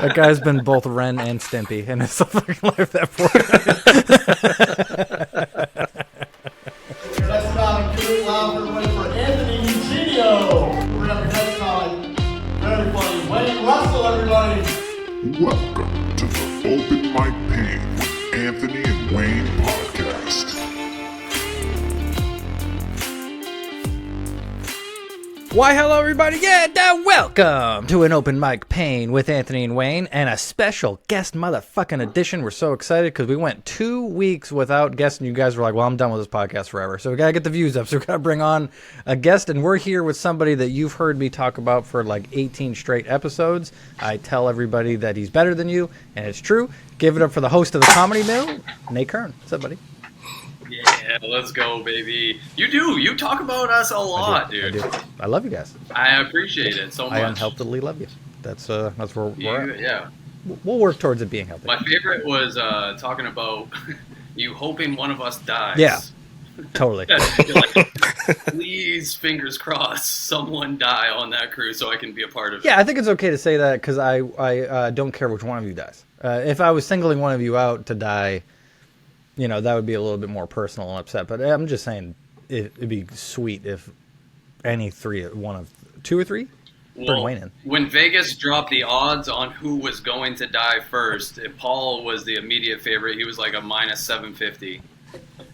That guy's been both Ren and Stimpy in his fucking life. That poor Next time, give it loud everybody for Anthony Eugenio. We're gonna have next time. Very funny. Wayne Russell, everybody. Welcome to the Open Mic Pain with Anthony and Wayne podcast. Why, hello, everybody. Yeah, welcome to an Open Mic Pain with Anthony and Wayne and a special guest motherfucking edition. We're so excited because we went 2 weeks without guests, and you guys were like, well, I'm done with this podcast forever. So we got to get the views up. So we got to bring on a guest, and we're here with somebody that you've heard me talk about for like 18 straight episodes. I tell everybody that he's better than you, and it's true. Give it up for the host of the Comedy Mill, Nate Curran. What's up, buddy? Yeah, let's go, baby. You talk about us a lot, dude. I love you guys. I appreciate it so much. I unhealthily love you. That's where we're at. Yeah. We'll work towards it being healthy. My favorite was talking about you hoping one of us dies. Yeah, totally. You're like, please, fingers crossed, someone die on that crew so I can be a part of it. Yeah, I think it's okay to say that because I don't care which one of you dies. If I was singling one of you out to die, you know, that would be a little bit more personal and upset. But I'm just saying it'd be sweet if any three, one of two or three, bring Wayne in. When Vegas dropped the odds on who was going to die first, Paul was the immediate favorite. He was like a minus 750.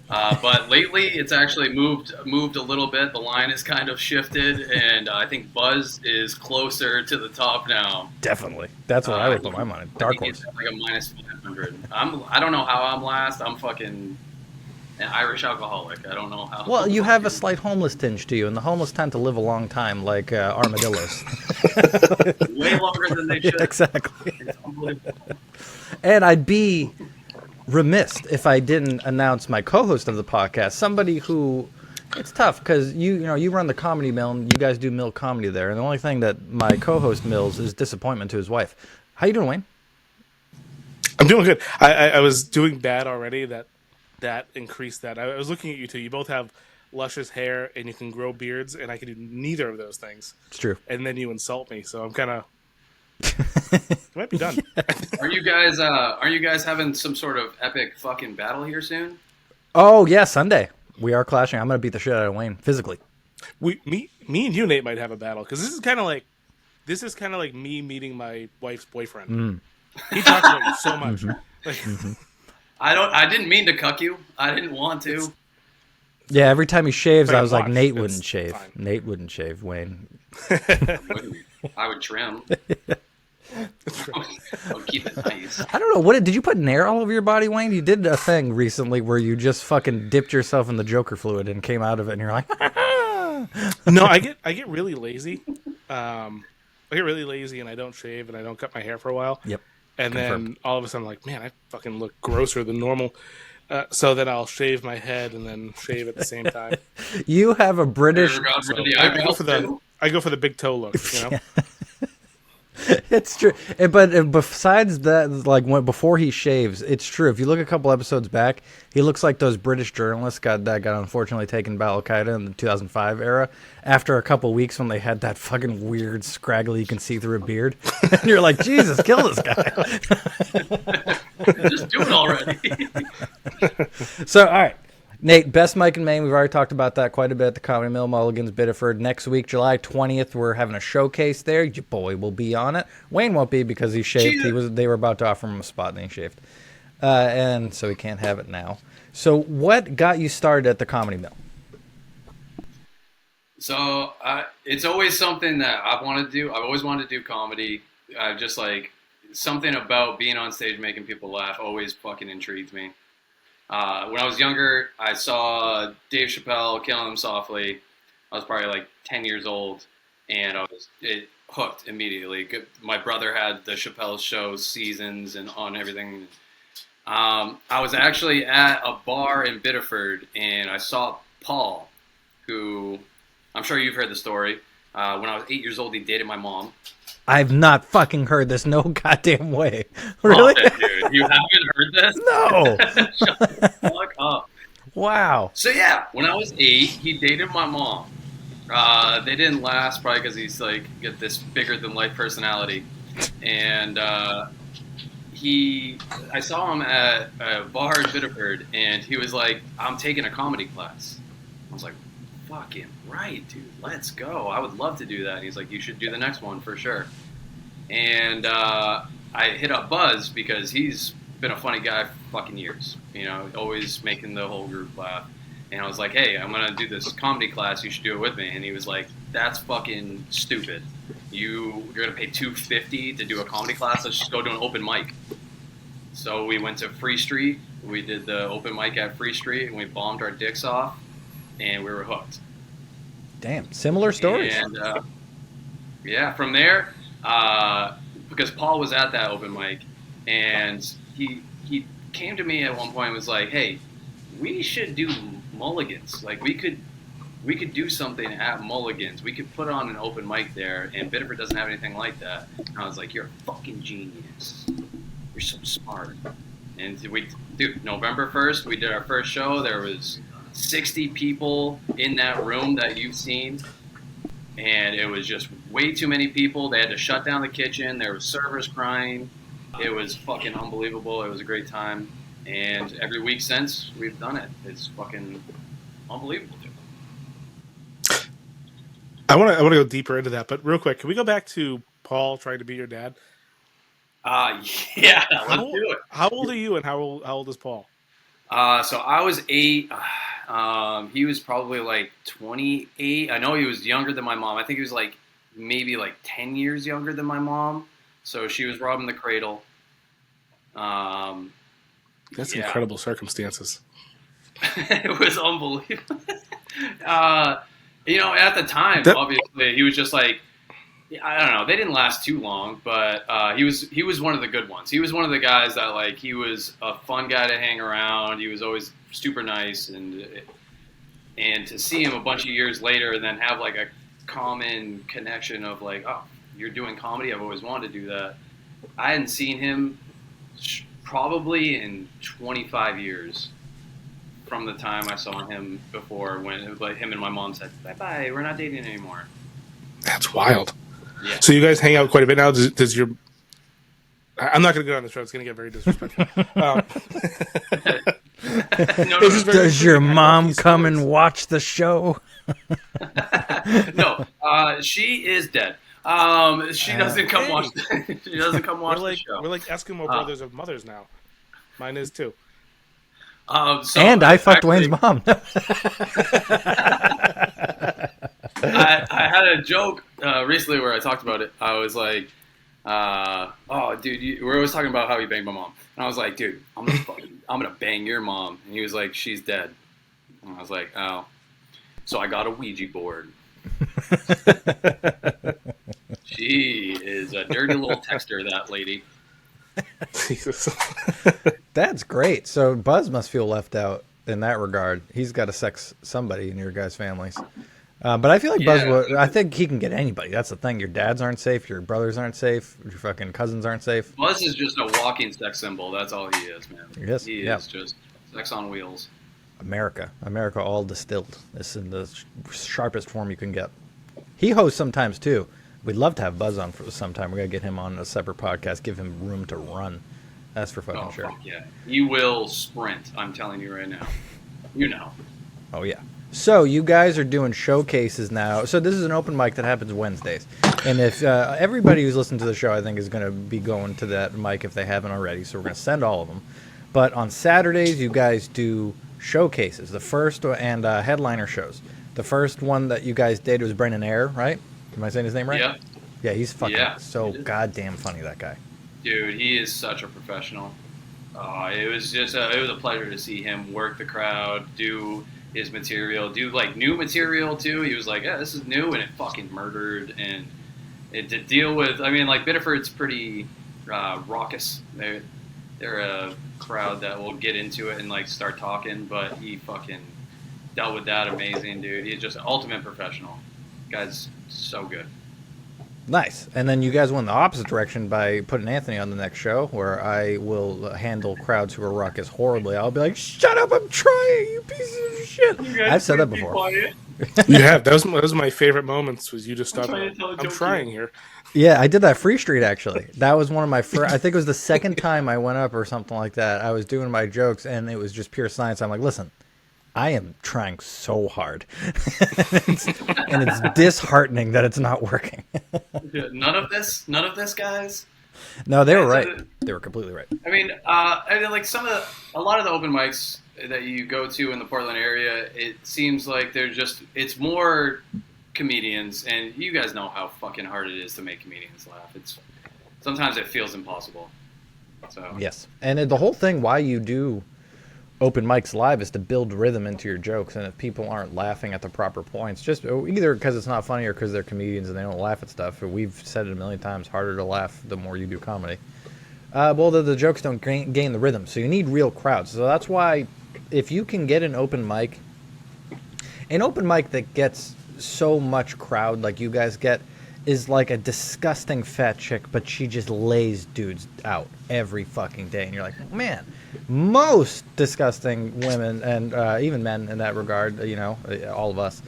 But lately, it's actually moved a little bit. The line has kind of shifted, and I think Buzz is closer to the top now. Definitely, that's what I would put my money. Dark horse, like a minus 500. I don't know how I'm last. I'm fucking an Irish alcoholic. I don't know how. Well, you have a slight homeless tinge to you, and the homeless tend to live a long time, like armadillos. Way longer than they should. Exactly. It's unbelievable. And I'd be remiss if I didn't announce my co-host of the podcast, somebody who, it's tough because you run the Comedy Mill and you guys do Mill comedy there, and the only thing that my co-host mills is disappointment to his wife. How you doing, Wayne? I'm doing good. I was doing bad already. That increased that. I was looking at you two. You both have luscious hair and you can grow beards, and I can do neither of those things. It's true. And then you insult me, so I'm kind of. It might be done. Yeah. Are you guys having some sort of epic fucking battle here soon? Oh yeah, Sunday we are clashing. I'm gonna beat the shit out of Wayne physically. Me and you, Nate, might have a battle because this is kind of like me meeting my wife's boyfriend. He talks about you so much. Mm-hmm. I didn't mean to cuck you. I didn't want to. Yeah, every time he shaves, I was like, Nate It's wouldn't shave. fine. Nate wouldn't shave, Wayne. I would trim. I'll keep it nice. I don't know. What did you put Nair all over your body, Wayne? You did a thing recently where you just fucking dipped yourself in the Joker fluid and came out of it, and you're like, No, I get really lazy. I get really lazy, and I don't shave, and I don't cut my hair for a while. Yep. And Confirmed. then all of a sudden, I'm like, man, I fucking look grosser than normal. So then I'll shave my head and then shave at the same time. You have a British. I go for the big toe look, you know. It's true, but besides that, like before he shaves, it's true. If you look a couple episodes back, he looks like those British journalists got unfortunately taken by Al Qaeda in the 2005 era. After a couple weeks, when they had that fucking weird, scraggly, you can see through a beard, and you're like, Jesus, kill this guy. Just do it already. So, all right. Nate, best mic in Maine. We've already talked about that quite a bit at the Comedy Mill, Mulligan's, Biddeford. Next week, July 20th, we're having a showcase there. Your boy will be on it. Wayne won't be because he shaved. They were about to offer him a spot and he shaved. And so he can't have it now. So what got you started at the Comedy Mill? So it's always something that I want to do. I've always wanted to do comedy. Just like something about being on stage making people laugh always fucking intrigued me. When I was younger, I saw Dave Chappelle, Killing Them Softly. I was probably like 10 years old, and I was hooked immediately. My brother had the Chappelle Show seasons and on everything. I was actually at a bar in Biddeford, and I saw Paul, who I'm sure you've heard the story. When I was 8 years old, he dated my mom. I've not fucking heard this no goddamn way. Really? Oh, dude, you haven't heard this? No. Shut the fuck up. Wow. So yeah, when I was 8, he dated my mom. They didn't last, probably because he's like got this bigger than life personality. and I saw him at a bar in Biddeford, and he was like, "I'm taking a comedy class." I was like, "Fucking right, dude, let's go. I would love to do that." And he's like, "You should do the next one for sure." And I hit up Buzz because he's been a funny guy for fucking years, always making the whole group laugh. And I was like, "Hey, I'm gonna do this comedy class. You should do it with me." And he was like, "That's fucking stupid. You're gonna pay $250 to do a comedy class. Let's just go to an open mic." So we went to Free Street. We did the open mic at Free Street, and we bombed our dicks off, and we were hooked. Damn, similar stories. And yeah, from there, because Paul was at that open mic, and he came to me at one point and was like, "Hey, we should do Mulligans. Like we could do something at Mulligans. We could put on an open mic there, and Biddeford doesn't have anything like that." And I was like, "You're a fucking genius. You're so smart." And November 1st, we did our first show. There was 60 people in that room that you've seen, and it was just way too many people. They had to shut down the kitchen. There was servers crying. It was fucking unbelievable. It was a great time. And every week since, we've done it. It's fucking unbelievable. I want to go deeper into that, but real quick, can we go back to Paul trying to be your dad? Yeah, let's do it. How old are you, and how old is Paul? So I was 8. He was probably like 28. I know he was younger than my mom. I think he was maybe 10 years younger than my mom. So she was robbing the cradle. That's incredible circumstances. It was unbelievable. At the time, obviously, he was just like, I don't know. They didn't last too long, but he was one of the good ones. He was one of the guys that he was a fun guy to hang around. He was always super nice, and to see him a bunch of years later and then have a common connection of oh, you're doing comedy. I've always wanted to do that. I hadn't seen him probably in 25 years from the time I saw him before, when it was him and my mom said, "Bye-bye, we're not dating anymore." That's wild. Yeah. So you guys hang out quite a bit now. Does your... I'm not going to go on the show. It's going to get very disrespectful. Does your mom come and watch the show? No, she is dead. She doesn't come watch. She doesn't come watch the show. We're like Eskimo brothers of mothers now. Mine is too. And I fucked Wayne's mom. I had a joke recently where I talked about it. I was like, "Oh, dude, we're always talking about how you banged my mom." And I was like, "Dude, I'm gonna bang your mom." And he was like, "She's dead." And I was like, "Oh." So I got a Ouija board. She is a dirty little texter, that lady. Jesus. That's great. So Buzz must feel left out in that regard. He's got to sex somebody in your guys' families. But I feel like Buzz I think he can get anybody. That's the thing. Your dads aren't safe. Your brothers aren't safe. Your fucking cousins aren't safe. Buzz is just a walking sex symbol. That's all he is, man. Yes, he is just sex on wheels. America all distilled. It's in the sharpest form you can get. He hosts sometimes too. We'd love to have Buzz on for sometime. We gotta get him on a separate podcast. Give him room to run. That's for fucking sure. Fuck yeah, you will sprint. I'm telling you right now. You know. Oh yeah. So you guys are doing showcases now. So this is an open mic that happens Wednesdays, and if everybody who's listened to the show, I think, is going to be going to that mic if they haven't already. So we're going to send all of them. But on Saturdays, you guys do showcases. The first and headliner shows. The first one that you guys did was Brendan Eyre, right? Am I saying his name right? Yeah. Yeah, he's fucking so goddamn funny, that guy. Dude, he is such a professional. It was a pleasure to see him work the crowd, do his material, do new material too. He was like, "Yeah, this is new," and it fucking murdered. And to deal with, Biddeford's pretty raucous. They're a crowd that will get into it and start talking, but he fucking dealt with that amazing, dude. He's just an ultimate professional. Guy's so good. Nice. And then you guys went the opposite direction by putting Anthony on the next show, where I will handle crowds who are raucous horribly. I'll be like, "Shut up, I'm trying, you piece of shit." I've said that before. You have. That was my favorite moments, was you just stopped. I'm trying here. Yeah, I did that Free Street actually. That was one of my first. I think it was the second time I went up or something like that. I was doing my jokes and it was just pure science. I'm like, listen, I am trying so hard, and it's disheartening that it's not working. None of this, guys. No, they were right. They were completely right. I mean, like a lot of the open mics that you go to in the Portland area, it seems like it's more comedians, and you guys know how fucking hard it is to make comedians laugh. Sometimes it feels impossible. So yes, and the whole thing why you do open mics live is to build rhythm into your jokes, and if people aren't laughing at the proper points, just either because it's not funny or because they're comedians and they don't laugh at stuff. We've said it a million times, harder to laugh the more you do comedy. Well, the jokes don't gain the rhythm, so you need real crowds. So that's why if you can get an open mic that gets so much crowd like you guys get is like a disgusting fat chick, but she just lays dudes out every fucking day. And you're like, man, most disgusting women and even men in that regard, all of us,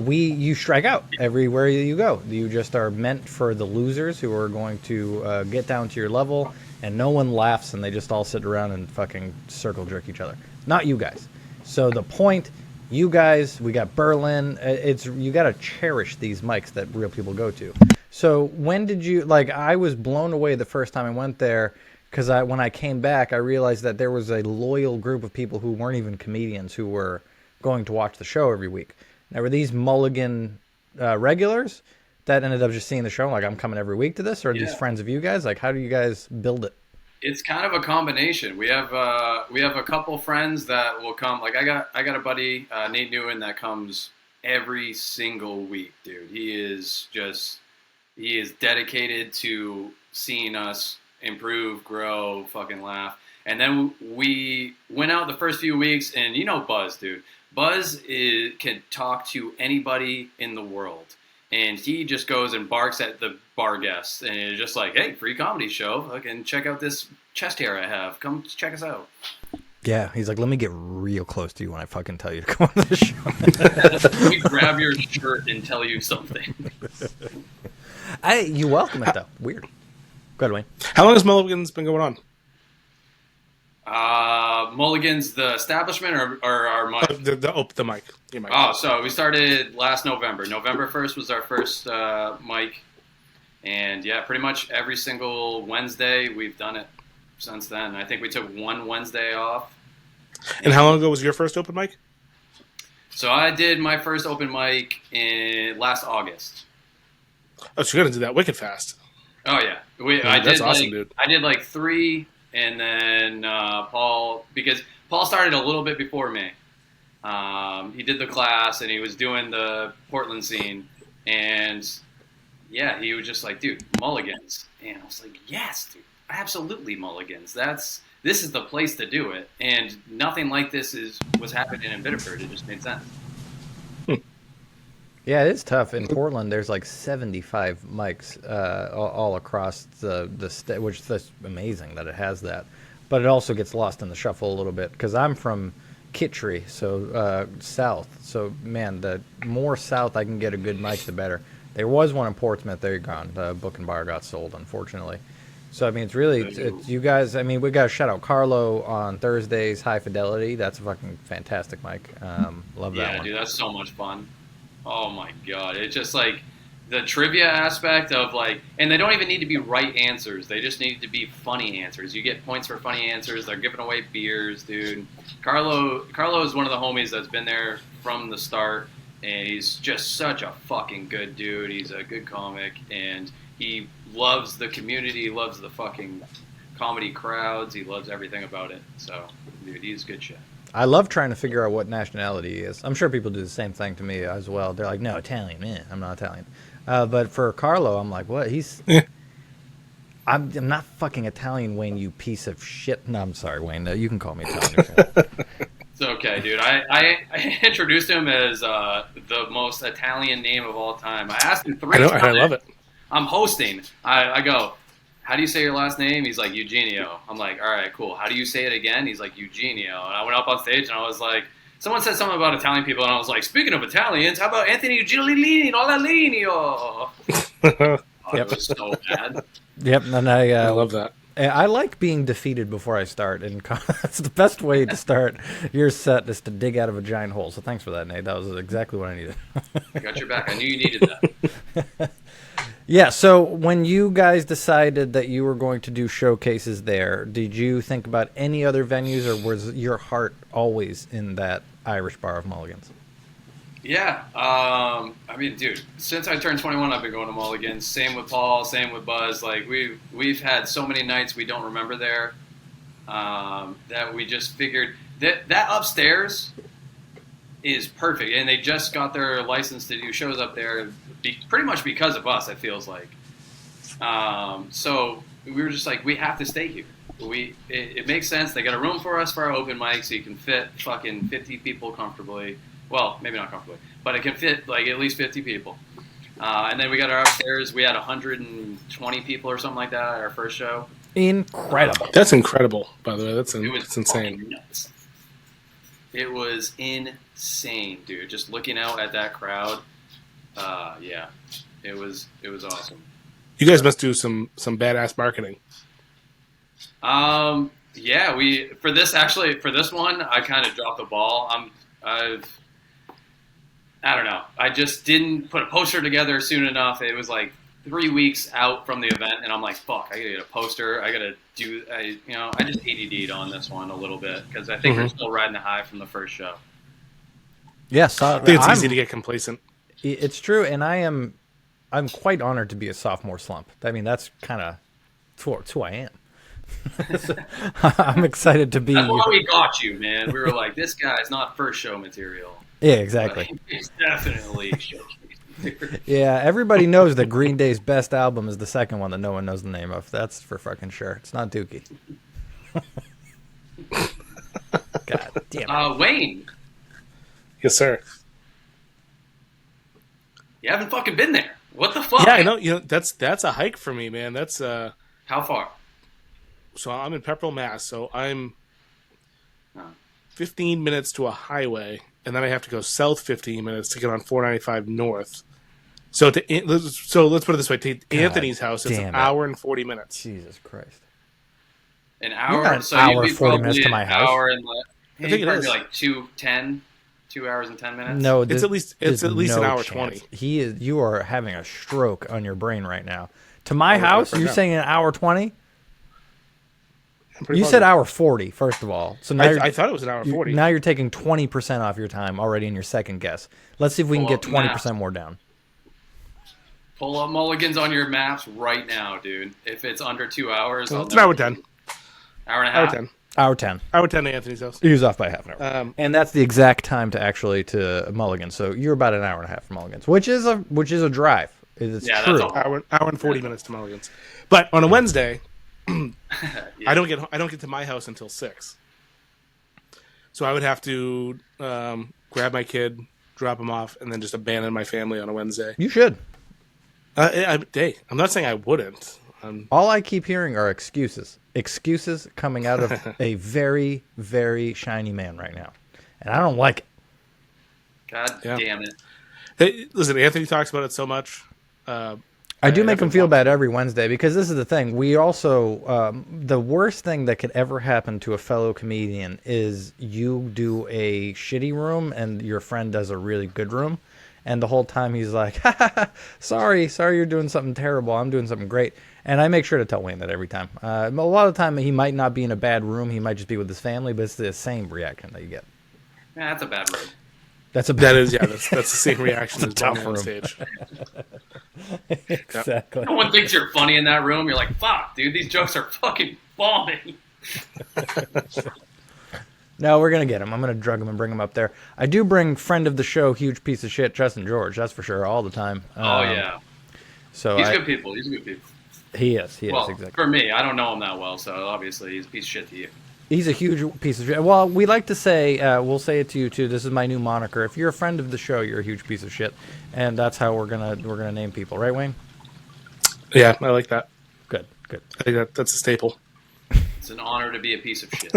you strike out everywhere you go. You just are meant for the losers who are going to get down to your level, and no one laughs, and they just all sit around and fucking circle jerk each other. Not you guys. So the point... You guys, we got Berlin. You got to cherish these mics that real people go to. So when did you I was blown away the first time I went there because when I came back, I realized that there was a loyal group of people who weren't even comedians who were going to watch the show every week. Now, were these Mulligan regulars that ended up just seeing the show? Like, I'm coming every week to this, or are these friends of you guys? Like, how do you guys build it? It's kind of a combination. We have a couple friends that will come. Like I got a buddy, Nate Curran, that comes every single week, dude. He is dedicated to seeing us improve, grow, fucking laugh. And then we went out the first few weeks, and Buzz, dude. Buzz can talk to anybody in the world. And he just goes and barks at the bar guests, and it's just like, "Hey, free comedy show! Fucking check out this chest hair I have. Come check us out." Yeah, he's like, "Let me get real close to you when I fucking tell you to come on the show." Let me grab your shirt and tell you something. You welcome it though. Weird. Go ahead, Wayne. How long has Mulligan's been going on? Mulligan's the establishment or our mic? The mic. Your mic. Oh, so we started last November. November 1st was our first mic. And yeah, pretty much every single Wednesday we've done it since then. I think we took one Wednesday off. And how long ago was your first open mic? So I did my first open mic in last August. Oh, so you're going to do that wicked fast. Oh, yeah. That's awesome, dude. I did like 3. And then Paul, because Paul started a little bit before me. He did the class, and he was doing the Portland scene. And, yeah, he was just like, dude, Mulligans. And I was like, yes, dude, absolutely Mulligans. This is the place to do it. And nothing like this was happening in Biddeford. It just made sense. Yeah, it is tough. In Portland, there's like 75 mics all across the state, which is amazing that it has that. But it also gets lost in the shuffle a little bit because I'm from Kitchery, so south. So, man, the more south I can get a good mic, the better. There was one in Portsmouth. They're gone. The Book and Bar got sold, unfortunately. So, I mean, it's you guys. I mean, we got to shout out Carlo on Thursdays, High Fidelity. That's a fucking fantastic mic. Love that one. Yeah, dude, that's so much fun. Oh my god, it's just like the trivia aspect of like, and they don't even need to be right answers. They just need to be funny answers. You get points for funny answers. They're giving away beers, dude. Carlo is one of the homies that's been there from the start, and he's just such a fucking good dude. He's a good comic, and he loves the community. He loves the fucking comedy crowds. He loves everything about it. So, dude, he's good shit. I love trying to figure out what nationality he is. I'm sure people do the same thing to me as well. They're like, no, Italian. I'm not Italian. But for Carlo, I'm like, what? I'm not fucking Italian, Wayne, you piece of shit. No, I'm sorry, Wayne. You can call me Italian. It's okay, dude. I introduced him as the most Italian name of all time. I asked him 3 times. I love it. I'm hosting. I go, how do you say your last name? He's like, Eugenio. I'm like, all right, cool. How do you say it again? He's like, Eugenio. And I went up on stage and I was like, someone said something about Italian people, and I was like, speaking of Italians, how about Anthony Giuliani? Oh, it was so bad. Yep, and I love that. I like being defeated before I start, and that's the best way to start your set is to dig out of a giant hole. So thanks for that, Nate. That was exactly what I needed. I got your back. I knew you needed that. Yeah, so when you guys decided that you were going to do showcases there, did you think about any other venues, or was your heart always in that Irish Bar of Mulligan's? Yeah. I mean, dude, since I turned 21, I've been going to Mulligan's. Same with Paul. Same with Buzz. Like we've had so many nights we don't remember there that we just figured that upstairs is perfect, and they just got their license to do shows up there, pretty much because of us. It feels like. So we were just like, we have to stay here. It makes sense. They got a room for us for our open mic, so you can fit fucking 50 people comfortably. Well, maybe not comfortably, but it can fit like at least 50 people. And then we got our upstairs. We had 120 people or something like that at our first show. Incredible. That's incredible, by the way. That's It was insane. nuts. It was insane, dude. Just looking out at that crowd. Yeah, it was awesome. You guys must do some badass marketing. Yeah, for this one, I kind of dropped the ball. I don't know. I just didn't put a poster together soon enough. It was like 3 weeks out from the event, and I'm like, fuck, I gotta get a poster. I just ADD'd on this one a little bit because I think we're still riding the high from the first show. Yes, I think it's easy to get complacent. It's true, and I'm quite honored to be a sophomore slump. I mean, that's kind of who I am. I'm excited to be. That's why we got you, man. We were like, this guy's not first show material. Yeah, exactly. But he's definitely showcase material. Yeah, everybody knows that Green Day's best album is the second one that no one knows the name of. That's for fucking sure. It's not Dookie. God damn it. Wayne, Yes, sir. you haven't fucking been there. What the fuck? Yeah, I know. You know, that's a hike for me, man. That's How far? So I'm in Pepperell, Mass. So I'm Oh. 15 minutes to a highway, and then I have to go south 15 minutes to get on 495 north. So let's put it this way: to Anthony's house, it's damn an it. hour and 40 minutes. Jesus Christ. An You're hour? not an So hour, you'd be 40 minutes probably to my an house. Hour and I think it probably is. like 2 hours and 10 minutes. No, It's at least there's an no hour chance. 20. You are having a stroke on your brain right now. To my Oh, house, right you're now. saying an hour 20? I'm pretty You said positive. hour 40, first of all. So now I thought it was an hour 40. Now you're taking 20% off your time already in your second guess. Let's see if we can Pull get up the map. 20% more down. Pull up Mulligan's on your maps right now, dude. If it's under 2 hours, Well, it's an hour 10. Hour and a Hour half. 10. Hour 10. Hour 10 to Anthony's house. He was off by half an hour. And that's the exact time to Mulligan's. So you're about an hour and a half from Mulligan's, which is a drive. It's Yeah, true. that's all. Hour and 40 minutes to Mulligan's. But on a Wednesday, Yeah. I don't get to my house until 6. So I would have to grab my kid, drop him off, and then just abandon my family on a Wednesday. You should. Hey, I'm not saying I wouldn't. All I keep hearing are excuses. Excuses coming out of a very, very shiny man right now. And I don't like it. God Yeah. damn it. Hey, listen, Anthony talks about it so much. I do make him feel bad every Wednesday because this is the thing. We also, the worst thing that could ever happen to a fellow comedian is you do a shitty room and your friend does a really good room. And the whole time he's like, sorry, you're doing something terrible. I'm doing something great. And I make sure to tell Wayne that every time. A lot of the time he might not be in a bad room. He might just be with his family, but it's the same reaction that you get. Yeah, that's a bad room. That's That's the same reaction as tough Bunny on room. stage. Exactly. No one thinks you're funny in that room. You're like, fuck, dude, these jokes are fucking bombing. No, we're going to get him. I'm going to drug him and bring him up there. I do bring friend of the show, huge piece of shit, Justin George. That's for sure, all the time. Oh, yeah. So He's good people. He's good people. He is, Well, exactly. for me, I don't know him that well, so obviously he's a piece of shit to you. He's a huge piece of shit. Well, we like to say, we'll say it to you too. This is my new moniker. If you're a friend of the show, you're a huge piece of shit, and that's how we're gonna name people, right, Wayne? Yeah, I like that. Good. I think that's a staple. It's an honor to be a piece of shit.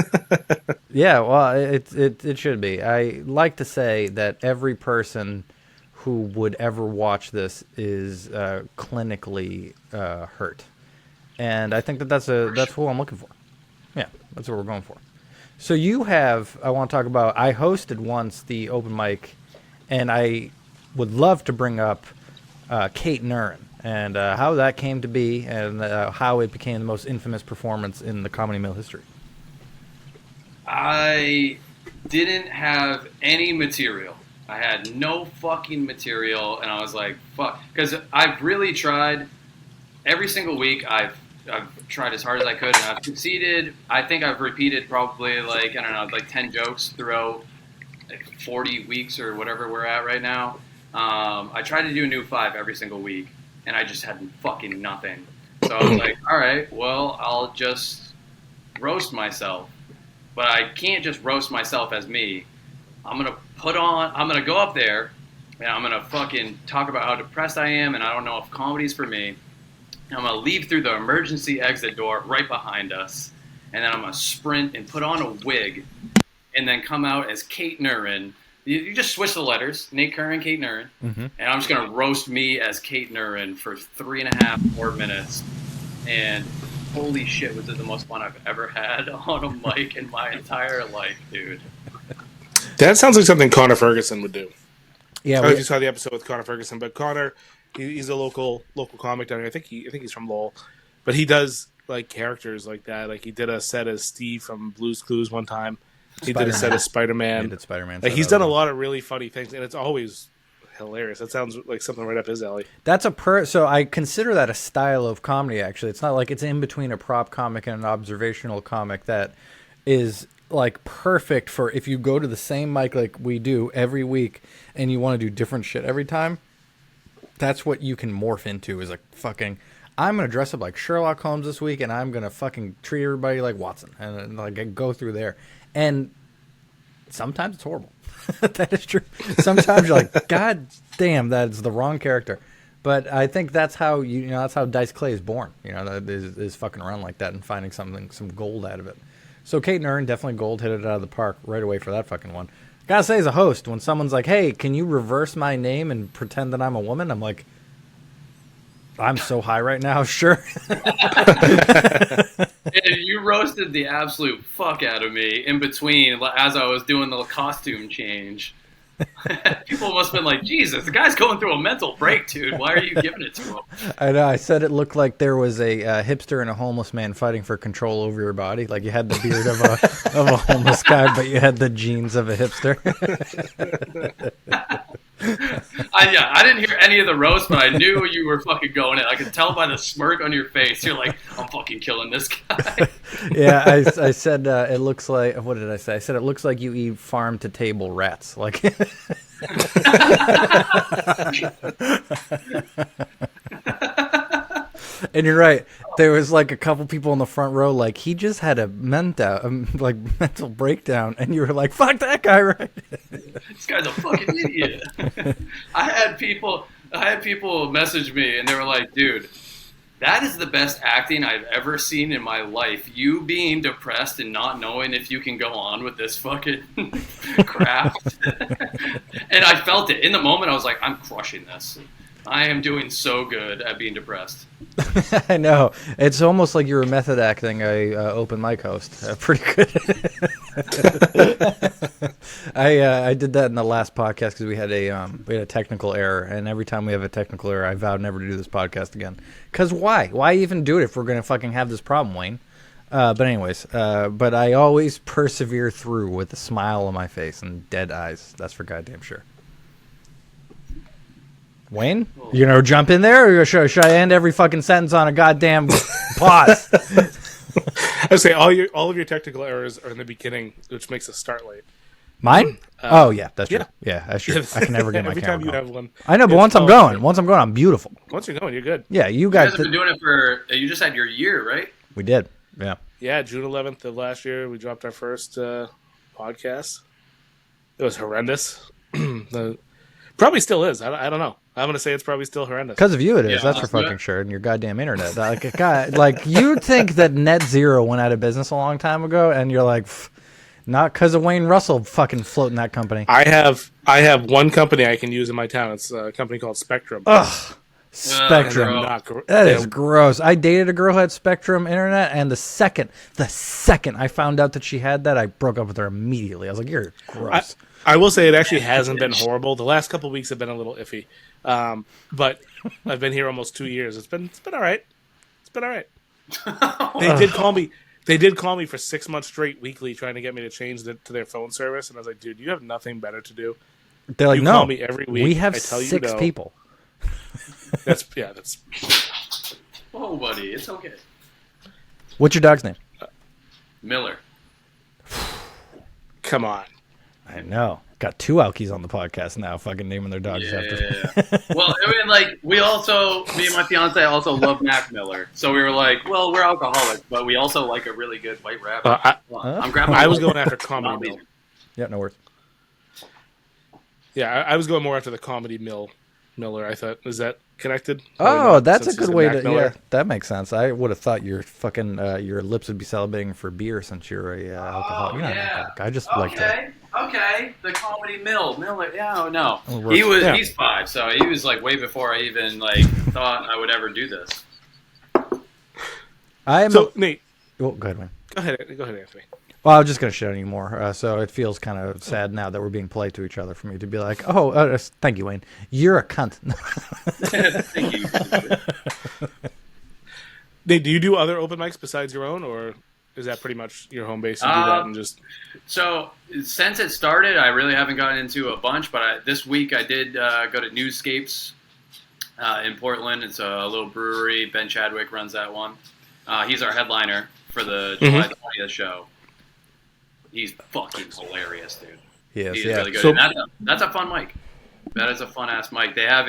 Yeah, well, it should be. I like to say that every person who would ever watch this is clinically hurt, and I think that's who I'm looking for. Yeah, that's what we're going for. So you have, I want to talk about, I hosted once the open mic, and I would love to bring up Kate Nurin and how that came to be, and how it became the most infamous performance in the Comedy Mill history. I didn't have any material. I had no fucking material, and I was like, fuck. Because I've really tried every single week. I've tried as hard as I could, and I've succeeded. I think I've repeated probably, like, I don't know, like 10 jokes throughout like 40 weeks or whatever we're at right now. I try to do a new 5 every single week, and I just had fucking nothing. So I was like, all right, well, I'll just roast myself. But I can't just roast myself as me. I'm going to go up there, and I'm going to fucking talk about how depressed I am, and I don't know if comedy's for me. I'm going to leave through the emergency exit door right behind us, and then I'm going to sprint and put on a wig, and then come out as Kate Nurin. You just switch the letters, Nate Curran, Kate Nurin, and I'm just going to roast me as Kate Nurin for 3.5, 4 minutes, and holy shit, was it the most fun I've ever had on a mic in my entire life, dude. That sounds like something Connor Ferguson would do. Yeah, I don't know if you saw the episode with Connor Ferguson, but Connor, he's a local comic down here. I think he's from Lowell, but he does like characters like that. Like he did a set as Steve from Blue's Clues one time. He did a set as Spider-Man. He did Spider-Man. Like he's done a lot of really funny things, and it's always hilarious. That sounds like something right up his alley. That's so I consider that a style of comedy. Actually, it's not like it's in between a prop comic and an observational comic that is like perfect for if you go to the same mic like we do every week and you want to do different shit every time. That's what you can morph into, is like fucking, I'm going to dress up like Sherlock Holmes this week, and I'm going to fucking treat everybody like Watson, and like go through there. And sometimes it's horrible. That is true. Sometimes you're like, God damn, that's the wrong character. But I think that's how that's how Dice Clay is born. That is fucking around like that and finding some gold out of it. So Kate Nurin, definitely gold, hit it out of the park right away for that fucking one. Gotta say, as a host, when someone's like, hey, can you reverse my name and pretend that I'm a woman? I'm like, I'm so high right now, sure. And you roasted the absolute fuck out of me in between as I was doing the costume change. People must have been like, Jesus, the guy's going through a mental break, dude. Why are you giving it to him? I know. I said it looked like there was a hipster and a homeless man fighting for control over your body. Like you had the beard of a homeless guy, but you had the jeans of a hipster. I didn't hear any of the roast, but I knew you were fucking going in. I could tell by the smirk on your face. You're like, I'm fucking killing this guy. Yeah, I said it looks like. What did I say? I said it looks like you eat farm to table rats. Like. And you're right. There was like a couple people in the front row. Like he just had a mental breakdown, and you were like, "Fuck that guy!" Right? This guy's a fucking idiot. I had people message me, and they were like, "Dude, that is the best acting I've ever seen in my life. You being depressed and not knowing if you can go on with this fucking craft." And I felt it in the moment. I was like, "I'm crushing this. I am doing so good at being depressed." I know. It's almost like you're a method acting open mic host. Pretty good. I did that in the last podcast because we had a technical error, and every time we have a technical error, I vowed never to do this podcast again. Because why? Why even do it if we're gonna fucking have this problem, Wayne? But anyways, but I always persevere through with a smile on my face and dead eyes. That's for goddamn sure. Wayne, you gonna jump in there, or should I end every fucking sentence on a goddamn pause? I would say all of your technical errors are in the beginning, which makes us start late. Mine? Oh yeah, that's true. Yeah. Yeah, that's true. I can never get my every camera time you going. have one. I know, but once I'm going, I'm beautiful. Once you're going, you're good. Yeah, you You guys. guys have been doing it for. You just had your year, right? We did. Yeah. Yeah, June 11th of last year, we dropped our first podcast. It was horrendous. Probably still is. I don't know. I'm going to say it's probably still horrendous. Because of you it is, Yeah, that's for that's fucking good. sure, and your goddamn internet. Like, God, like, you think that Net Zero went out of business a long time ago, and you're like, Not because of Wayne Russell fucking floating that company. I have one company I can use in my town. It's a company called Spectrum. Ugh. Spectrum. That is gross. I dated a girl who had Spectrum internet, and the second I found out that she had that, I broke up with her immediately. I was like, "You're gross." I will say it actually hasn't been horrible. The last couple of weeks have been a little iffy, but I've been here almost 2 years. It's been all right. It's been all right. They did call me. They did call me for 6 months straight, weekly, trying to get me to change to their phone service, and I was like, "Dude, you have nothing better to do." They're like, you "No, call me every week. we have I tell you 6 no." people." That's. Oh, buddy, it's okay. What's your dog's name? Miller. Come on. I know. Got 2 Alkies on the podcast now, fucking naming their dogs after. Well, I mean, like, me and my fiance also love Mac Miller. So we were like, well, we're alcoholics, but we also like a really good white rabbit. I'm grabbing I was going after Comedy Mill. Yeah, no worries. Yeah, I was going more after the Comedy Miller. I thought, is that connected? Oh, that's a good way Mac to. Miller. Yeah, that makes sense. I would have thought your fucking your lips would be salivating for beer since you're a alcoholic. You're not an alcoholic. I just like to. Okay, the Comedy Miller. Yeah, no, Yeah. he's 5, so he was like way before I even like thought I would ever do this. Nate. Oh, go ahead, man. Go ahead, Anthony. Well, I was just going to shit anymore. So it feels kind of sad now that we're being polite to each other for me to be like, thank you, Wayne. You're a cunt. Thank you. Nate, do you do other open mics besides your own, or is that pretty much your home base? You do that and just. So since it started, I really haven't gotten into a bunch, but this week I did go to Newscapes in Portland. It's a little brewery. Ben Chadwick runs that one. He's our headliner for the July 20th show. He's fucking hilarious, dude. He's really good. So, and that's a fun mic. That is a fun ass mic. They have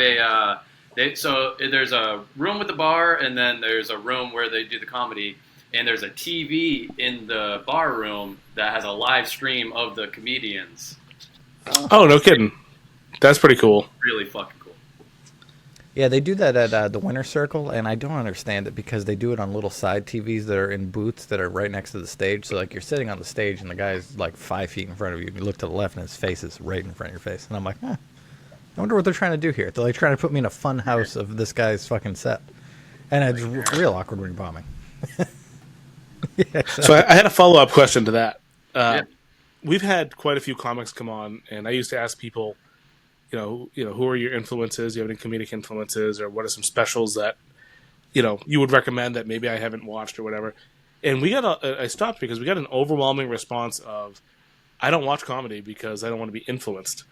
so there's a room with the bar, and then there's a room where they do the comedy, and there's a TV in the bar room that has a live stream of the comedians. Oh, no kidding. That's pretty cool. Really fucking cool. Yeah, they do that at the Winter Circle, and I don't understand it because they do it on little side TVs that are in booths that are right next to the stage. So, like, you're sitting on the stage, and the guy's, like, 5 feet in front of you. You look to the left, and his face is right in front of your face. And I'm like, I wonder what they're trying to do here. They're, like, trying to put me in a fun house of this guy's fucking set. And it's real awkward when you're bombing. So I had a follow-up question to that. Yeah. We've had quite a few comics come on, and I used to ask people, who are your influences? Do you have any comedic influences, or what are some specials that, you would recommend that maybe I haven't watched or whatever? And I stopped because we got an overwhelming response of, I don't watch comedy because I don't want to be influenced.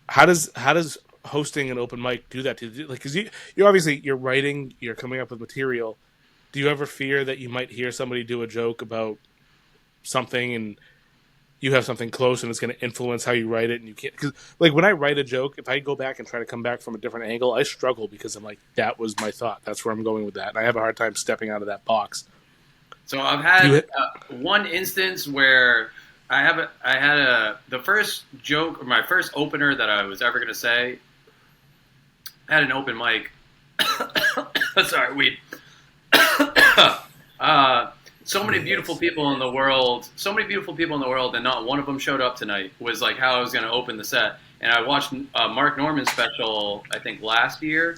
How does hosting an open mic do that to you? Like, because you're obviously you're writing, you're coming up with material. Do you ever fear that you might hear somebody do a joke about something and you have something close and it's going to influence how you write it, and you can't? Because like when I write a joke, if I go back and try to come back from a different angle, I struggle because I'm like, that was my thought. That's where I'm going with that, and I have a hard time stepping out of that box. So I've had one instance where the first joke, or my first opener that I was ever going to say. I had an open mic. Sorry, weed. So many beautiful people in the world, and not one of them showed up tonight, was like how I was going to open the set. And I watched Mark Norman's special, I think last year,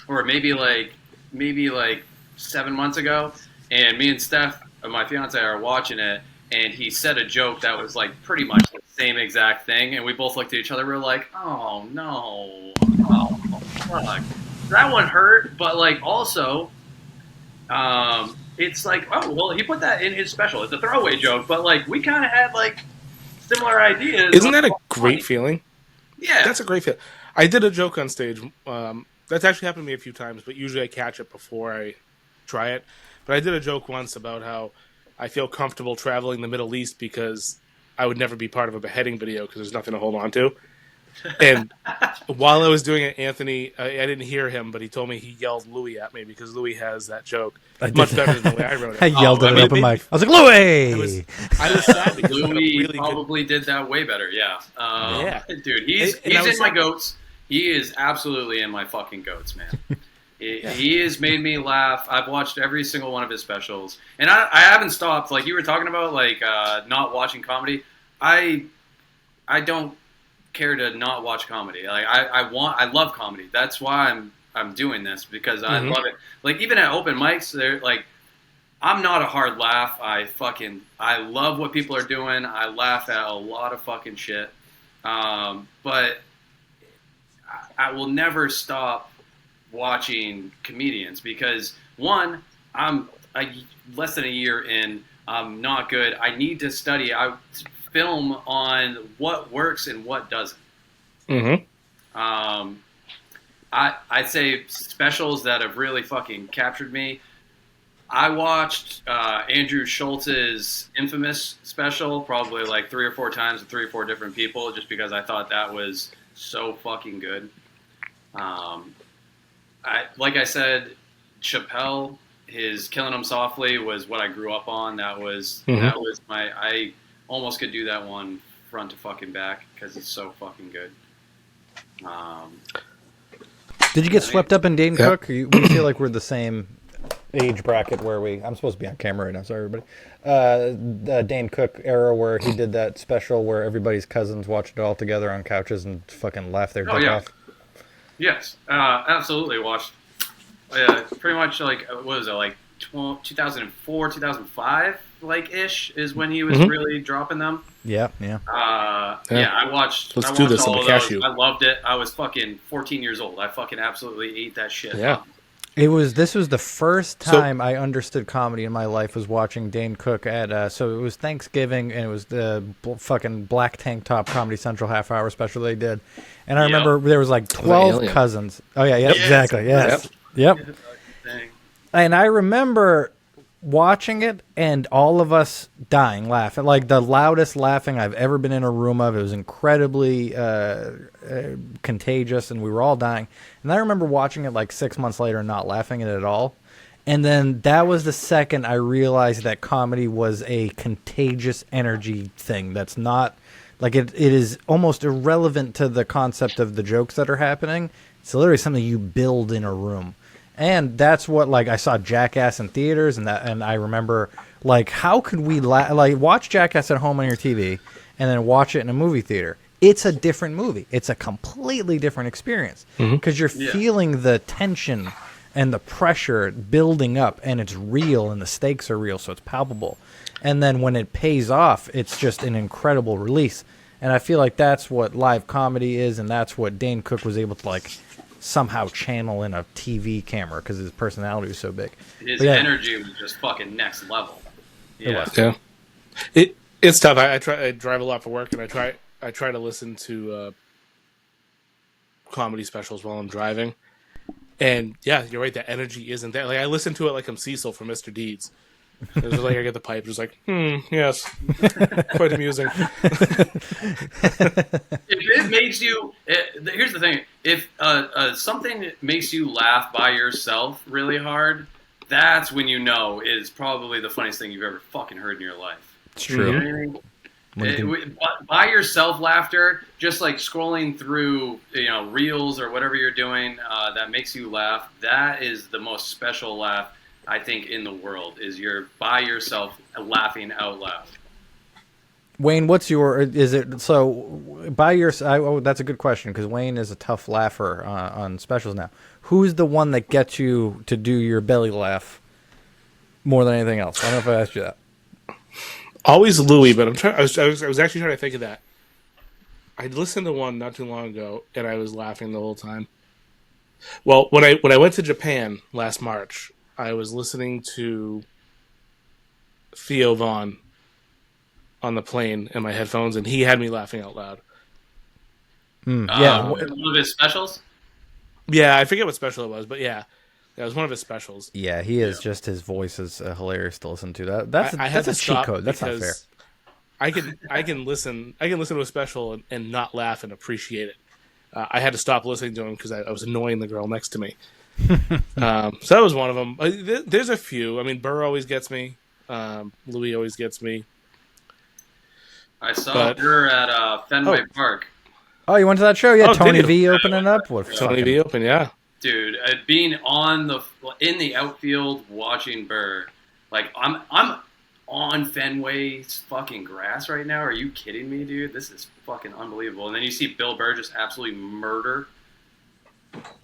or maybe like 7 months ago. And me and Steph, my fiance, are watching it, and he said a joke that was like pretty much the same exact thing. And we both looked at each other. We were like, oh no, oh fuck, that one hurt. But like also, it's like, oh well, he put that in his special. It's a throwaway joke, but like we kind of had like similar ideas. Isn't that a great feeling? Yeah, that's a great feeling. I did a joke on stage. That's actually happened to me a few times, but usually I catch it before I try it. But I did a joke once about how I feel comfortable traveling the Middle East because I would never be part of a beheading video because there's nothing to hold on to. And while I was doing it, Anthony, I didn't hear him, but he told me he yelled Louis at me because Louis has that joke much better than the way I wrote it. I yelled at an open mic. I was like, Louis! I was sad because Louis really probably did that way better, yeah. Yeah. Dude, he's in my goats. He is absolutely in my fucking goats, man. He has made me laugh. I've watched every single one of his specials, and I haven't stopped. Like you were talking about, like not watching comedy. I don't care to not watch comedy. Like I love comedy. That's why I'm doing this, because I love it. Like even at open mics, they're like, I'm not a hard laugh. I love what people are doing. I laugh at a lot of fucking shit. But I will never stop watching comedians, because one, I'm less than a year in. I'm not good. I need to study. I film on what works and what doesn't. I'd say specials that have really fucking captured me. I watched Andrew Schultz's Infamous special probably like 3 or 4 times with 3 or 4 different people, just because I thought that was so fucking good. Like I said, Chappelle, his Killing 'Em Softly was what I grew up on. That was I almost could do that one front to fucking back because it's so fucking good. Did you get swept up in Dane Cook? We feel like we're the same age bracket where I'm supposed to be on camera right now. Sorry, everybody. The Dane Cook era where he did that special where everybody's cousins watched it all together on couches and fucking laughed their dick off. Yes, absolutely. Watched. Pretty much like what was it, like 2004, 2005, like ish is when he was really dropping them. Yeah. I watched. Let's do this all on the of those. cashew. I loved it. I was fucking 14 years old. I fucking absolutely ate that shit. Yeah. This was the first time I understood comedy in my life, was watching Dane Cook at so it was Thanksgiving, and it was the fucking black tank top Comedy Central half-hour special they did, and I remember there was like 12 cousins. Oh yeah, exactly, yes, yep. And I remember watching it and all of us dying laughing, like the loudest laughing I've ever been in a room of. It was incredibly contagious, and we were all dying. And I remember watching it like 6 months later and not laughing at it at all. And then that was the second I realized that comedy was a contagious energy thing. That's not like it is almost irrelevant to the concept of the jokes that are happening. It's literally something you build in a room. And that's what, like, I saw Jackass in theaters, and I remember, like, how could we watch Jackass at home on your TV and then watch it in a movie theater? It's a different movie. It's a completely different experience because you're feeling the tension and the pressure building up, and it's real, and the stakes are real, so it's palpable. And then when it pays off, it's just an incredible release. And I feel like that's what live comedy is, and that's what Dane Cook was able to, like, somehow channel in a TV camera because his personality was so big. His energy was just fucking next level. Yeah. It's tough. I drive a lot for work, and I try to listen to comedy specials while I'm driving. And yeah, you're right. The energy isn't there. Like I listen to it like I'm Cecil from Mr. Deeds. It's just like I get the pipe, just like, yes, quite amusing. If it makes you, here's the thing: if something makes you laugh by yourself really hard, that's when you know is probably the funniest thing you've ever fucking heard in your life. It's true. You know what I mean? By yourself laughter, just like scrolling through, reels or whatever you're doing, that makes you laugh. That is the most special laugh I think in the world, is you're by yourself laughing out loud. Wayne, that's a good question, because Wayne is a tough laugher on specials now. Who's the one that gets you to do your belly laugh more than anything else? I don't know if I asked you that. Always Louis, but I was actually trying to think of that. I listened to one not too long ago, and I was laughing the whole time. Well, when I went to Japan last March, I was listening to Theo Vaughn on the plane in my headphones, and he had me laughing out loud. One of his specials? Yeah, I forget what special it was, but yeah, that was one of his specials. Yeah, he is just, his voice is hilarious to listen to. That's a cheat code. That's not fair. I can listen to a special and not laugh and appreciate it. I had to stop listening to him because I was annoying the girl next to me. So that was one of them. There's a few. I mean, Burr always gets me. Louis always gets me. I saw Burr at Fenway Park. Oh, you went to that show? Yeah, Tony V opening up. Tony V open, yeah. dude, being in the outfield watching Burr, like I'm on Fenway's fucking grass right now. Are you kidding me, dude? This is fucking unbelievable. And then you see Bill Burr just absolutely murder.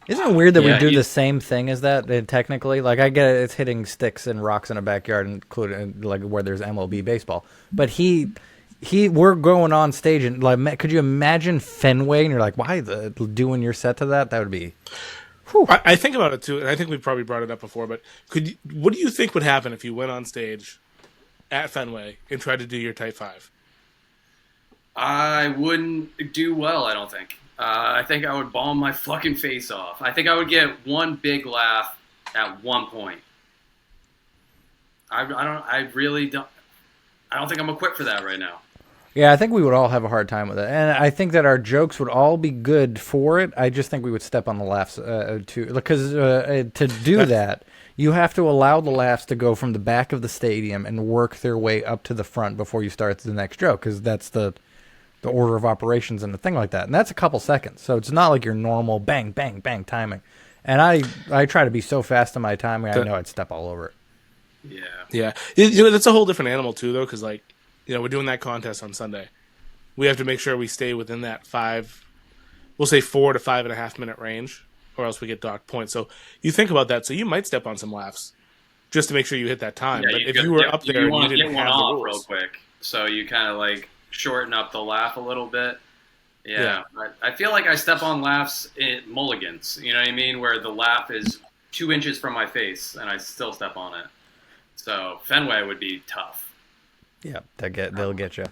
Isn't it weird that we Yeah, do the same thing as that? Technically, like I get it, it's hitting sticks and rocks in a backyard, including like where there's MLB baseball. But we're going on stage and like, could you imagine Fenway? And you're like, why doing your set to that? That would be. I think about it too, and I think we probably brought it up before. But what do you think would happen if you went on stage at Fenway and tried to do your Type 5? I wouldn't do well, I don't think. I think I would bomb my fucking face off. I think I would get one big laugh at one point. I really don't. I don't think I'm equipped for that right now. Yeah, I think we would all have a hard time with it, and I think that our jokes would all be good for it. I just think we would step on the laughs because to do that, you have to allow the laughs to go from the back of the stadium and work their way up to the front before you start the next joke, because that's the order of operations and the thing like that, and that's a couple seconds. So it's not like your normal bang, bang, bang timing. And I try to be so fast in my timing, I know I'd step all over it. Yeah. Yeah. That's a whole different animal too, though, because like, we're doing that contest on Sunday. We have to make sure we stay within that 4 to 5.5 minute range, or else we get docked points. So you think about that. So you might step on some laughs just to make sure you hit that time. Yeah, but if you were up there and you didn't have the rules, real quick, so you kind of like shorten up the laugh a little bit. Yeah. I feel like I step on laughs in mulligans. You know what I mean? Where the laugh is 2 inches from my face, and I still step on it. So Fenway would be tough. Yeah, they'll get you.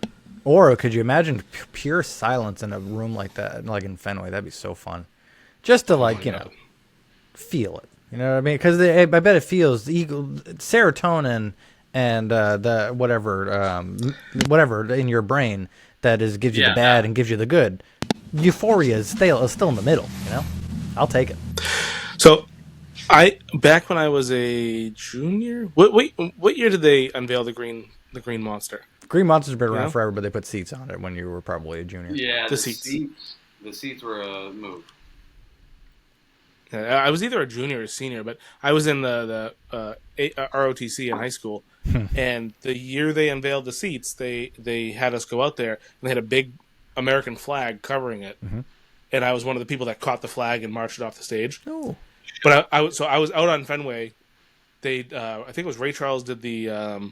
Or could you imagine pure silence in a room like that, like in Fenway? That'd be so fun. Just to feel it. You know what I mean? Because I bet it feels serotonin and the whatever in your brain that gives you the bad and gives you the good. Euphoria is still in the middle. I'll take it. So, back when I was a junior, what year did they unveil the green monster? Green Monster's been around forever, but they put seats on it when you were probably a junior. Yeah, the seats. The seats were a move. I was either a junior or a senior, but I was in the ROTC in high school, and the year they unveiled the seats, they had us go out there, and they had a big American flag covering it, and I was one of the people that caught the flag and marched it off the stage. Oh, but I was out on Fenway. I think it was Ray Charles did the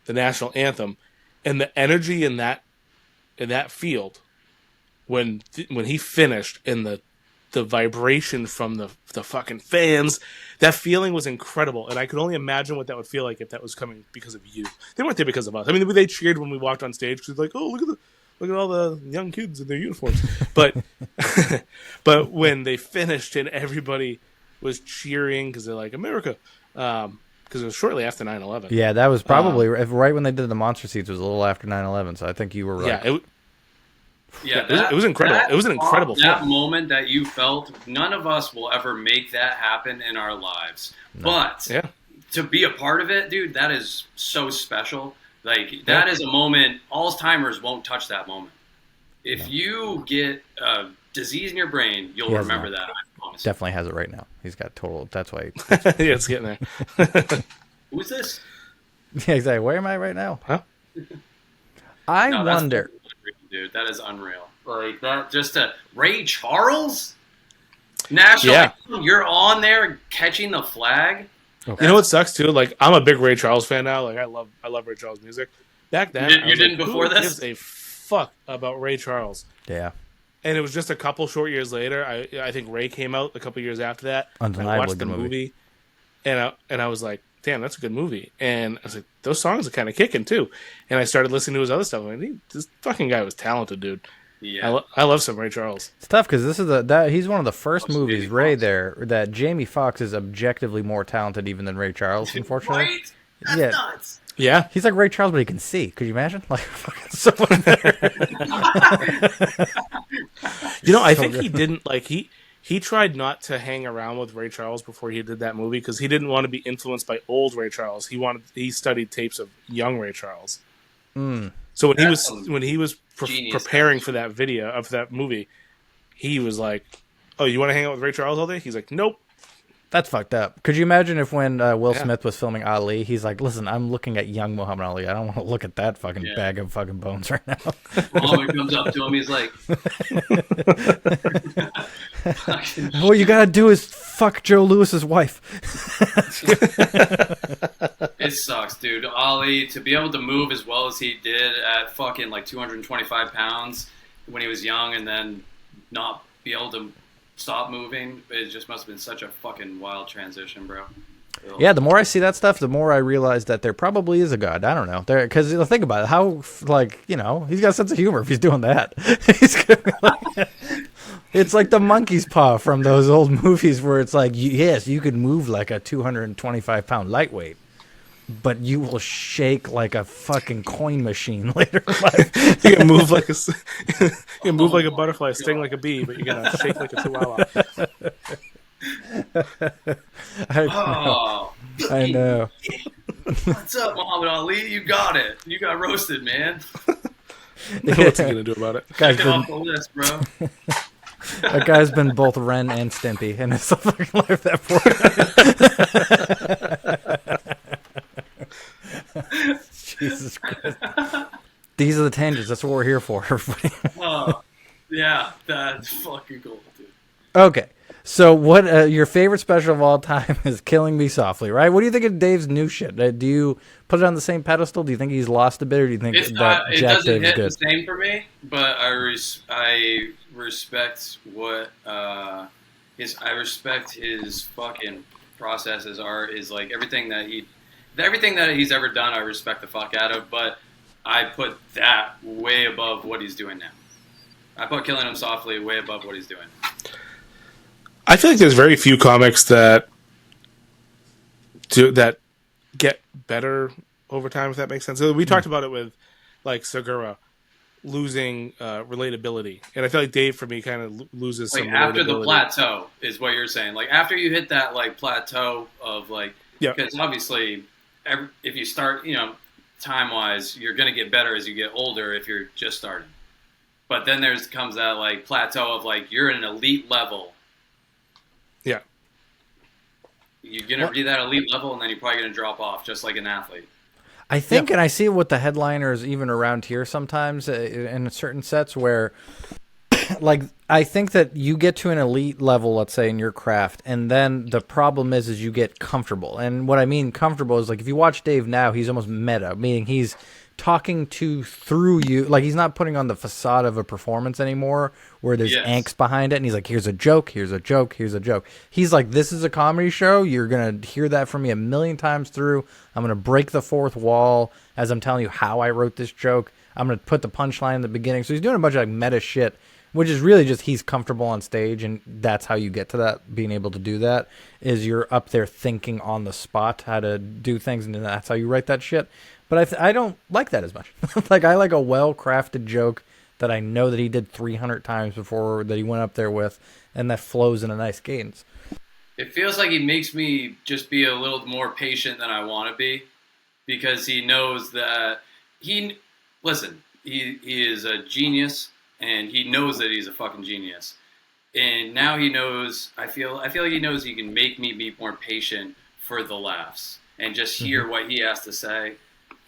national anthem, and the energy in that field when he finished, and the vibration from the fucking fans, that feeling was incredible, and I could only imagine what that would feel like if that was coming because of you. They weren't there because of us. I mean, they cheered when we walked on stage because like, oh, look at all the young kids in their uniforms. But but when they finished and everybody was cheering because they're like America. Because it was shortly after 9/11. Yeah, that was probably right when they did the monster seats. Was a little after 9/11, so I think you were right. Yeah, it was incredible. It was an incredible that film. moment that you felt. None of us will ever make that happen in our lives, but to be a part of it, dude, that is so special. Like that is a moment. Alzheimer's won't touch that moment. If you get a disease in your brain, you'll remember that. I promise. Definitely has it right now. He's got total. That's why. Yeah, it's getting there. Who's this? Yeah, exactly. Where am I right now? Huh? I wonder. Dude, that is unreal. Like that, just Ray Charles, national. Yeah. You're on there catching the flag. You know what sucks too? Like I'm a big Ray Charles fan now. Like I love Ray Charles music. Back then, you didn't before who this. Gives a fuck about Ray Charles? Yeah. And it was just a couple short years later. I think Ray came out a couple years after that. Undeniably I watched the good movie. and I was like, damn, that's a good movie. And I was like, those songs are kind of kicking too. And I started listening to his other stuff. I mean, this fucking guy was talented, dude. Yeah, I love some Ray Charles. It's tough because this is he's one of the first movies, Ray, that Jamie Foxx is objectively more talented even than Ray Charles, unfortunately. Right? That's nuts. Yeah. He's like Ray Charles, but he can see. Could you imagine? Like, fucking someone there. I think he didn't, like, he tried not to hang around with Ray Charles before he did that movie because he didn't want to be influenced by old Ray Charles. He studied tapes of young Ray Charles. So when he was preparing for that video of that movie, he was like, "Oh, you want to hang out with Ray Charles all day?" He's like, "Nope." That's fucked up. Could you imagine if when Will Smith was filming Ali, he's like, listen, I'm looking at young Muhammad Ali. I don't want to look at that fucking bag of fucking bones right now. Muhammad comes up to him. He's like, what you got to do is fuck Joe Lewis's wife. it sucks, dude. Ali, to be able to move as well as he did at fucking like 225 pounds when he was young and then not be able to stop moving, it just must have been such a fucking wild transition, bro. Yeah, the more I see that stuff, the more I realize that there probably is a God. I don't know. Because think about it. How, like, you know, he's got a sense of humor if he's doing that. He's gonna be like, it's like the monkey's paw from those old movies where it's like, yes, you could move like a 225-pound lightweight, but you will shake like a fucking coin machine later in life. You can move like a butterfly, sting like a bee, but you're gonna shake like a chihuahua. I know. What's up, Muhammad Ali? You got it. You got roasted, man. What's he gonna do about it? Get off the list, bro. That guy's been both Ren and Stimpy, and it's a fucking life that poor. Jesus Christ. These are the tangents. That's what we're here for, everybody. Yeah, that's fucking cool, dude. Okay. So what your favorite special of all time is Killing Me Softly, right? What do you think of Dave's new shit? Do you put it on the same pedestal? Do you think he's lost a bit, or do you think that it Jack doesn't Dave's hit good? the same for me, but I respect what I respect his fucking processes are. Is like everything that he's ever done. I respect the fuck out of, but I put that way above what he's doing now. I put Killing Him Softly way above what he's doing. I feel like there's very few comics that get better over time, if that makes sense. So we talked about it with like Segura losing relatability, and I feel like Dave for me kind of loses like some after relatability. the plateau is what you're saying. Like after you hit that like plateau of like, because obviously if you start, you know, time wise, you're gonna get better as you get older if you're just starting. But then comes that like plateau of like you're at an elite level. Yeah. You're going to be that elite level, and then you're probably going to drop off, just like an athlete. I think, and I see it with the headliners even around here sometimes in certain sets where, like, I think that you get to an elite level, let's say, in your craft, and then the problem is you get comfortable. And what I mean comfortable is, like, if you watch Dave now, he's almost meta, meaning he's talking through you, like he's not putting on the facade of a performance anymore where there's angst behind it, and he's like, here's a joke, here's a joke, here's a joke. He's like, this is a comedy show, you're gonna hear that from me a million times through. I'm gonna break the fourth wall as I'm telling you how I wrote this joke. I'm gonna put the punchline in the beginning. So he's doing a bunch of like meta shit, which is really just he's comfortable on stage, and that's how you get to that, being able to do that, is you're up there thinking on the spot how to do things, and that's how you write that shit. But I don't like that as much. Like, I like a well-crafted joke that I know that he did 300 times before, that he went up there with, and that flows in a nice cadence. It feels like he makes me just be a little more patient than I want to be, because he knows that he is a genius, and he knows that he's a fucking genius. And now he knows, I feel like he knows he can make me be more patient for the laughs and just hear what he has to say.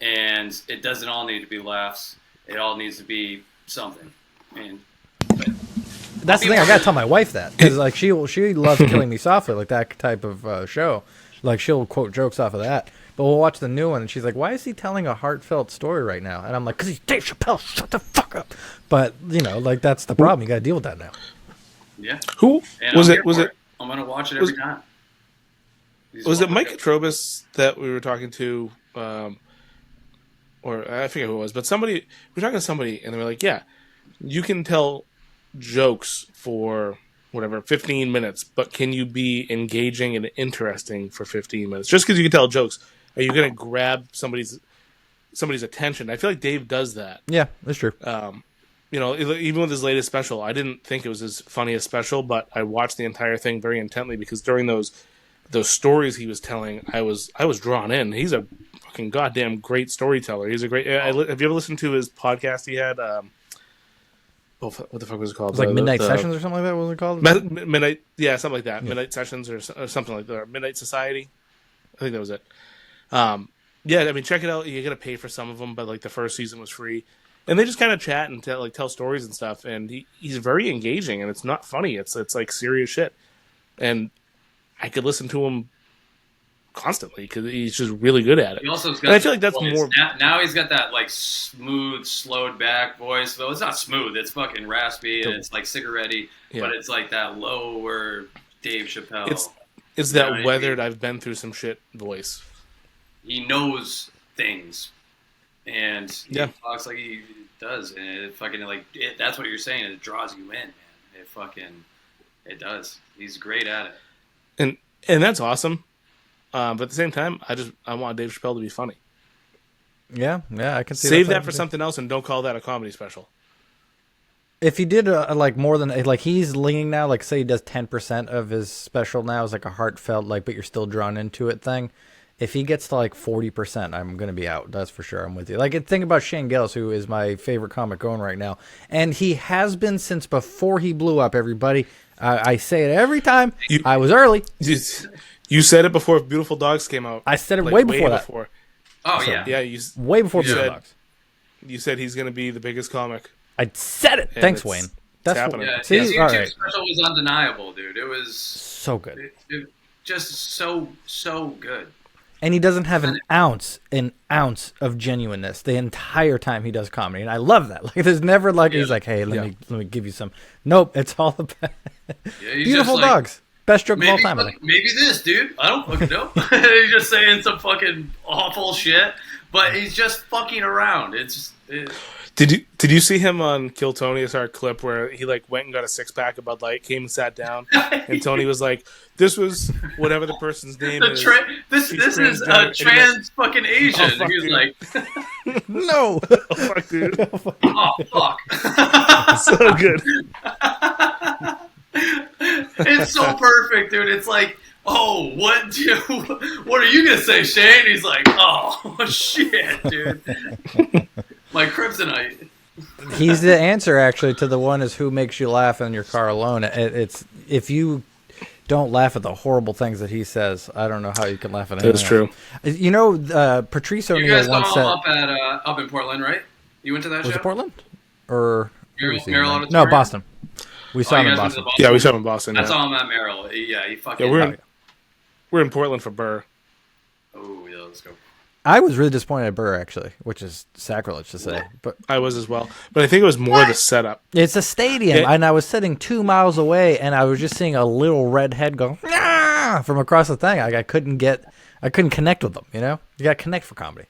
And it doesn't all need to be laughs. It all needs to be something. That's the thing. I gotta tell my wife that, because like she loves Killing Me Softly, like that type of show. Like she'll quote jokes off of that. But we'll watch the new one, and she's like, "Why is he telling a heartfelt story right now?" And I'm like, "Cause he's Dave Chappelle. Shut the fuck up." But you know, like that's the problem. You gotta deal with that now. Yeah. Who and was I'm it? Was here it? for I'm gonna watch it every time. Was it Mike Katrobis that we were talking to? Or I forget who it was, but we were talking to somebody, and they were like, "Yeah, you can tell jokes for whatever 15 minutes, but can you be engaging and interesting for 15 minutes? Just because you can tell jokes, are you going to grab somebody's attention?" I feel like Dave does that. Yeah, that's true. You know, even with his latest special, I didn't think it was his funniest special, but I watched the entire thing very intently because during those stories he was telling, I was drawn in. He's a fucking goddamn great storyteller. He's a great. Have you ever listened to his podcast? He had what the fuck was it called? It was like Midnight Sessions or something like that. What was it called? Midnight, yeah, something like that. Yeah. Midnight Sessions or something like that. Or Midnight Society. I think that was it. Yeah, I mean, check it out. You got to pay for some of them, but like the first season was free, and they just kind of chat and tell stories and stuff. And he's very engaging, and it's not funny. It's like serious shit, and I could listen to him constantly because he's just really good at it. He also got and I feel like that's voice. more. Now he's got that like smooth, slowed back voice. Though it's not smooth. It's fucking raspy and it's like cigarette-y, but it's like that lower Dave Chappelle. It's that weathered, I've been through some shit voice. He knows things, and he talks like he does, and it fucking that's what you're saying. It draws you in, man. It does. He's great at it, and that's awesome. But at the same time, I want Dave Chappelle to be funny. Yeah, I can see. Save that for something else, and don't call that a comedy special. If he did like more than like he's leaning now, like say he does 10% of his special now is like a heartfelt like, but you're still drawn into it thing. If he gets to like 40%, I'm gonna be out. That's for sure. I'm with you. Like think about Shane Gillis, who is my favorite comic going right now, and he has been since before he blew up. Everybody, I say it every time. I was early. You said it before Beautiful Dogs came out. I said it way before that. Oh so, yeah, way before Beautiful Dogs. You said he's gonna be the biggest comic. I said it. Thanks, Wayne. That's happening. Yeah, his YouTube special was undeniable, dude. It was so good. It just so good. And he doesn't have an ounce of genuineness the entire time he does comedy, and I love that. Like, there's never like he's like, "Hey, let me give you some." Nope, it's all about Beautiful Dogs. Best joke of all time. Maybe this, dude. I don't fucking know. He's just saying some fucking awful shit, but he's just fucking around. Did you see him on Kill Tony? It's our clip where he like went and got a 6-pack of Bud Light, came and sat down, and Tony was like, "This was whatever the person's name is. This is a trans fucking Asian." Oh, He's like, "No, oh, fuck, dude. Oh fuck, so good." It's so perfect, dude. It's like, oh, what are you gonna say, Shane? He's like, oh shit, dude. My kryptonite. He's the answer, actually, to the one is who makes you laugh in your car alone. It's if you don't laugh at the horrible things that he says, I don't know how you can laugh at anything. That's true. You know, Patrice O'Neal once said. You guys saw him up in Portland, right? You went to that show? Was it Portland? Or Merrill Auditorium? No, Boston. We saw him in Boston. Yeah, we saw him in Boston. I saw him at Merrill. Yeah, he fucking... Yeah, we're in Portland for Burr. Oh, yeah, let's go. I was really disappointed at Burr, actually, which is sacrilege to say. But I was as well. But I think it was more the setup. It's a stadium, and I was sitting 2 miles away, and I was just seeing a little red head go from across the thing. I couldn't connect with them. You know, you got to connect for comedy.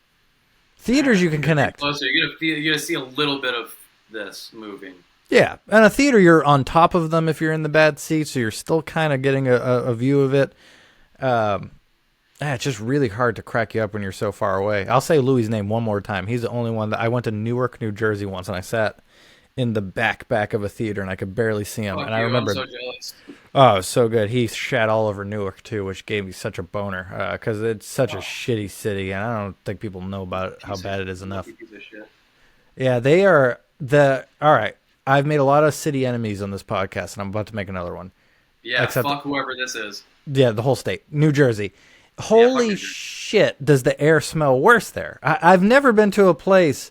Theaters, you can connect. Closer, you're gonna see a little bit of this moving. Yeah, and a theater, you're on top of them if you're in the bad seat, so you're still kind of getting a view of it. It's just really hard to crack you up when you're so far away. I'll say Louis' name one more time. He's the only one that I went to Newark, New Jersey once, and I sat in the back of a theater, and I could barely see him. I remember, I'm so jealous. Oh, it was so good. He shat all over Newark too, which gave me such a boner because it's such a shitty city, and I don't think people know about how bad it is enough. Yeah, they are all right. I've made a lot of city enemies on this podcast, and I'm about to make another one. Yeah, fuck whoever this is. Yeah, the whole state, New Jersey. Holy shit, does the air smell worse there? I've never been to a place,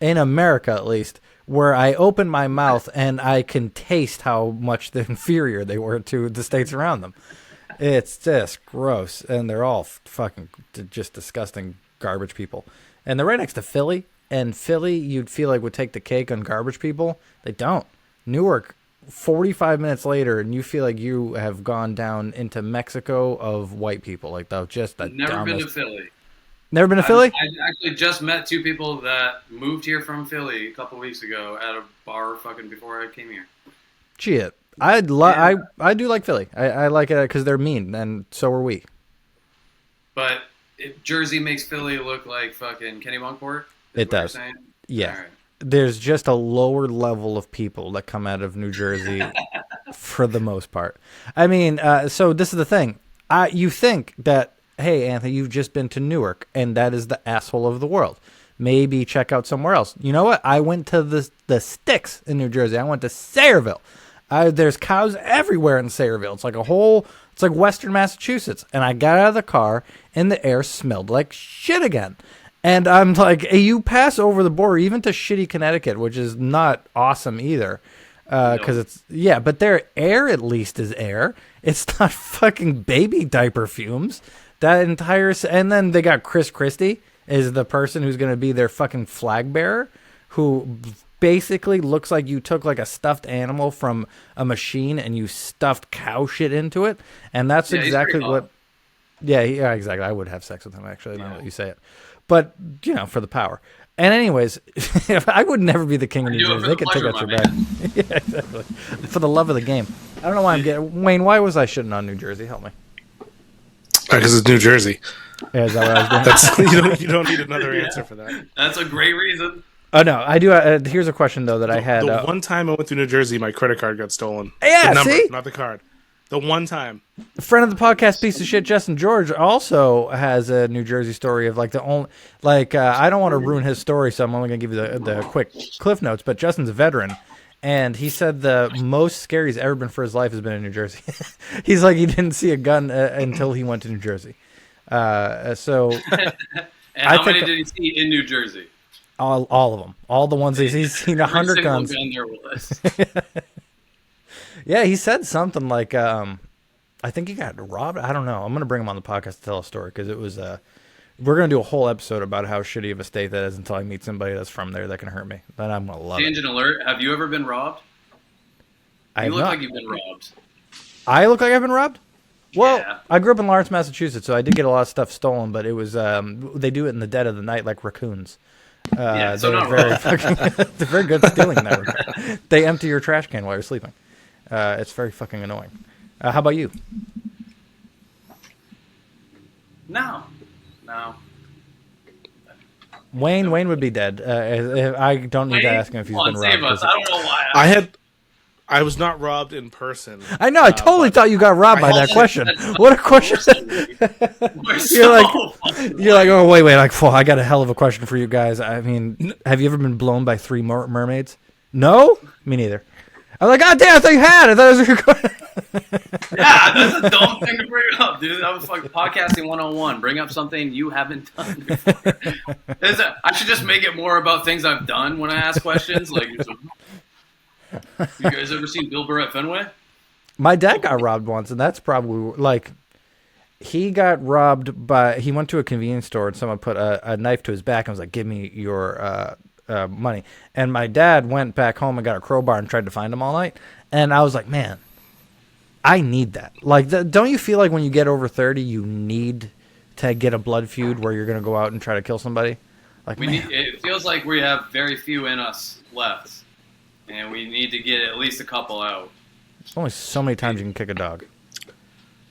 in America at least, where I open my mouth and I can taste how much inferior they were to the states around them. It's just gross, and they're all fucking just disgusting garbage people. And they're right next to Philly, and Philly you'd feel like would take the cake on garbage people. They don't. Newark, 45 minutes later, and you feel like you have gone down into Mexico of white people. Like, just the Never dumbest. been to Philly. Never been to Philly? I actually just met 2 people that moved here from Philly a couple weeks ago at a bar fucking before I came here. Shit. I do like Philly. I like it because they're mean, and so are we. But Jersey makes Philly look like fucking Kennebunkport? It does. Yeah. Right. There's just a lower level of people that come out of New Jersey for the most part. I mean, so this is the thing. You think that, hey, Anthony, you've just been to Newark, and that is the asshole of the world. maybe check out somewhere else. You know what? I went to the sticks in New Jersey. I went to Sayreville. There's cows everywhere in Sayreville. It's like Western Massachusetts. And I got out of the car, and the air smelled like shit again. And I'm like, hey, you pass over the border, even to shitty Connecticut, which is not awesome either. Because but their air at least is air. It's not fucking baby diaper fumes. And then they got Chris Christie is the person who's going to be their fucking flag bearer, who basically looks like you took like a stuffed animal from a machine and you stuffed cow shit into it. And that's exactly what. Yeah, exactly. I would have sex with him, actually, now that you say it. But, for the power. And anyways, I would never be the king of New Jersey. They could take out your back. Yeah, exactly. For the love of the game. I don't know why I'm getting... Wayne, why was I shitting on New Jersey? Help me. Because it's New Jersey. Yeah, is that what I was doing? You don't need another answer for that. That's a great reason. Oh, no. I do. Here's a question, though, that I had. The one time I went to New Jersey, my credit card got stolen. Yeah, the number, see? not the card. The one time. A friend of the podcast, piece of shit, Justin George, also has a New Jersey story of like the only, I don't want to ruin his story, so I'm only going to give you the quick cliff notes, but Justin's a veteran, and he said the most scary he's ever been for his life has been in New Jersey. He's like, he didn't see a gun until he went to New Jersey. So. And how many did he see in New Jersey? All of them. All the ones he's seen 100 guns. Gun there was. Yeah, he said something like, I think he got robbed. I don't know. I'm going to bring him on the podcast to tell a story because it was, we're going to do a whole episode about how shitty of a state that is until I meet somebody that's from there that can hurt me. Then I'm going to love it. Tangent alert. Have you ever been robbed? You look like you've been robbed. I look like I've been robbed? Well, Yeah. I grew up in Lawrence, Massachusetts, so I did get a lot of stuff stolen, but it was, they do it in the dead of the night like raccoons. So not they're very good at stealing in that regard. They empty your trash can while you're sleeping. It's very fucking annoying. How about you? No. Wayne would be dead. I don't need to ask him if he's been robbed. Save us. I don't know why. I was not robbed in person. I know. I totally thought you got robbed by that question. What a question! You're like, oh wait. Like, I got a hell of a question for you guys. I mean, have you ever been blown by 3 mermaids? No, me neither. I'm like, God damn! I thought you had. I thought it was your question. Yeah, that's a dumb thing to bring up, dude. That was like podcasting 101. Bring up something you haven't done before. I should just make it more about things I've done when I ask questions. Like, you guys ever seen Bill Burr at Fenway? My dad got robbed once, and that's probably like he got robbed by. He went to a convenience store, and someone put a knife to his back and was like, "Give me your money." And my dad went back home and got a crowbar and tried to find him all night. And I was like, man, I need that. Like, don't you feel like when you get over 30, you need to get a blood feud where you're going to go out and try to kill somebody? Like, It feels like we have very few in us left, and we need to get at least a couple out. There's only so many times you can kick a dog.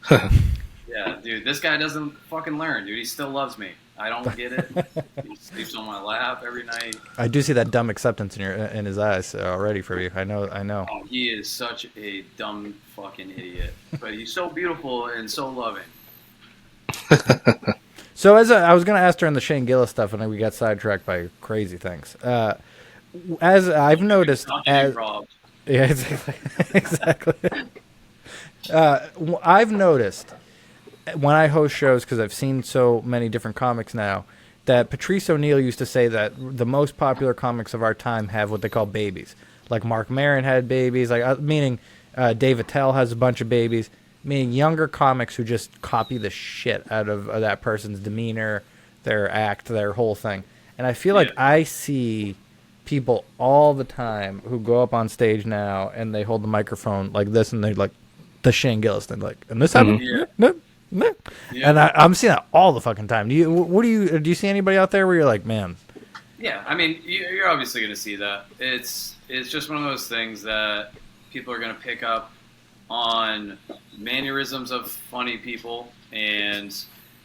Yeah, dude, this guy doesn't fucking learn, dude. He still loves me. I don't get it. He sleeps on my lap every night. I do see that dumb acceptance in his eyes already for you. I know. Oh, he is such a dumb fucking idiot, but he's so beautiful and so loving. So I was going to ask during the Shane Gillis stuff, and then we got sidetracked by crazy things. As I've noticed, Robbed. Yeah, exactly. I've noticed when I host shows, because I've seen so many different comics now, that Patrice O'Neill used to say that the most popular comics of our time have what they call babies. Like Mark Maron had babies, meaning Dave Attell has a bunch of babies, meaning younger comics who just copy the shit out of that person's demeanor, their act, their whole thing. And I feel like I see people all the time who go up on stage now and they hold the microphone like this and they're like the Shane Gillis thing, like, and this happened. No. Yeah. And I'm seeing that all the fucking time. Do you see anybody out there where you're like, man? Yeah, I mean, you're obviously going to see that. It's just one of those things that people are going to pick up on mannerisms of funny people, and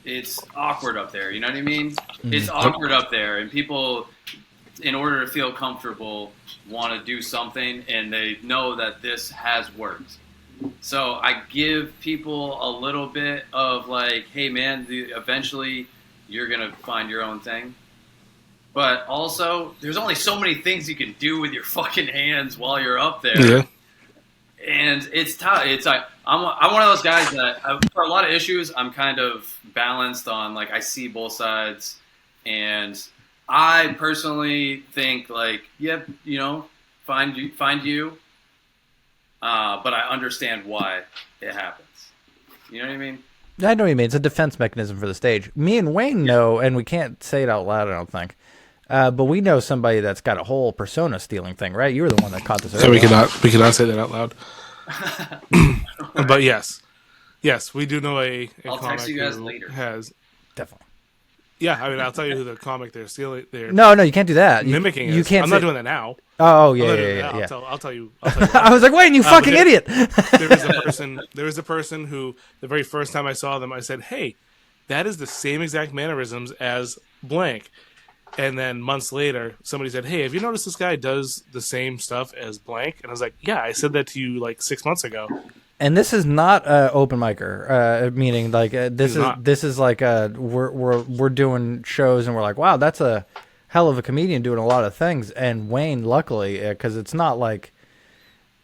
it's awkward up there. You know what I mean? Mm-hmm. It's awkward up there, and people, in order to feel comfortable, want to do something, and they know that this has worked. So I give people a little bit of like, hey man, eventually you're going to find your own thing. but also there's only so many things you can do with your fucking hands while you're up there. Yeah. And it's tough. It's like I'm one of those guys that for a lot of issues I'm kind of balanced on, like, I see both sides, and I personally think, like, yep, you know, find you, but I understand why it happens. You know what I mean? I know what you mean. It's a defense mechanism for the stage. Me and Wayne know, and we can't say it out loud, I don't think. But we know somebody that's got a whole persona stealing thing, right? You were the one that caught this early. So we cannot say that out loud. But yes, we do know a I'll comic text you guys who later. has. Definitely. Yeah, I mean, I'll tell you who the comic they're stealing. They're No, you can't do that. mimicking. You can't. I'm not doing that now. Oh, yeah, I'm not yeah, doing yeah. that now. yeah. I'll tell you. I was like, Wayne, you fucking idiot. There was a person who, the very first time I saw them, I said, "Hey, that is the same exact mannerisms as blank." And then months later, somebody said, "Hey, have you noticed this guy does the same stuff as blank?" And I was like, "Yeah, I said that to you like 6 months ago." And this is not an open micer, meaning like this is like we're doing shows and we're like, wow, that's a hell of a comedian doing a lot of things. And Wayne, luckily, because it's not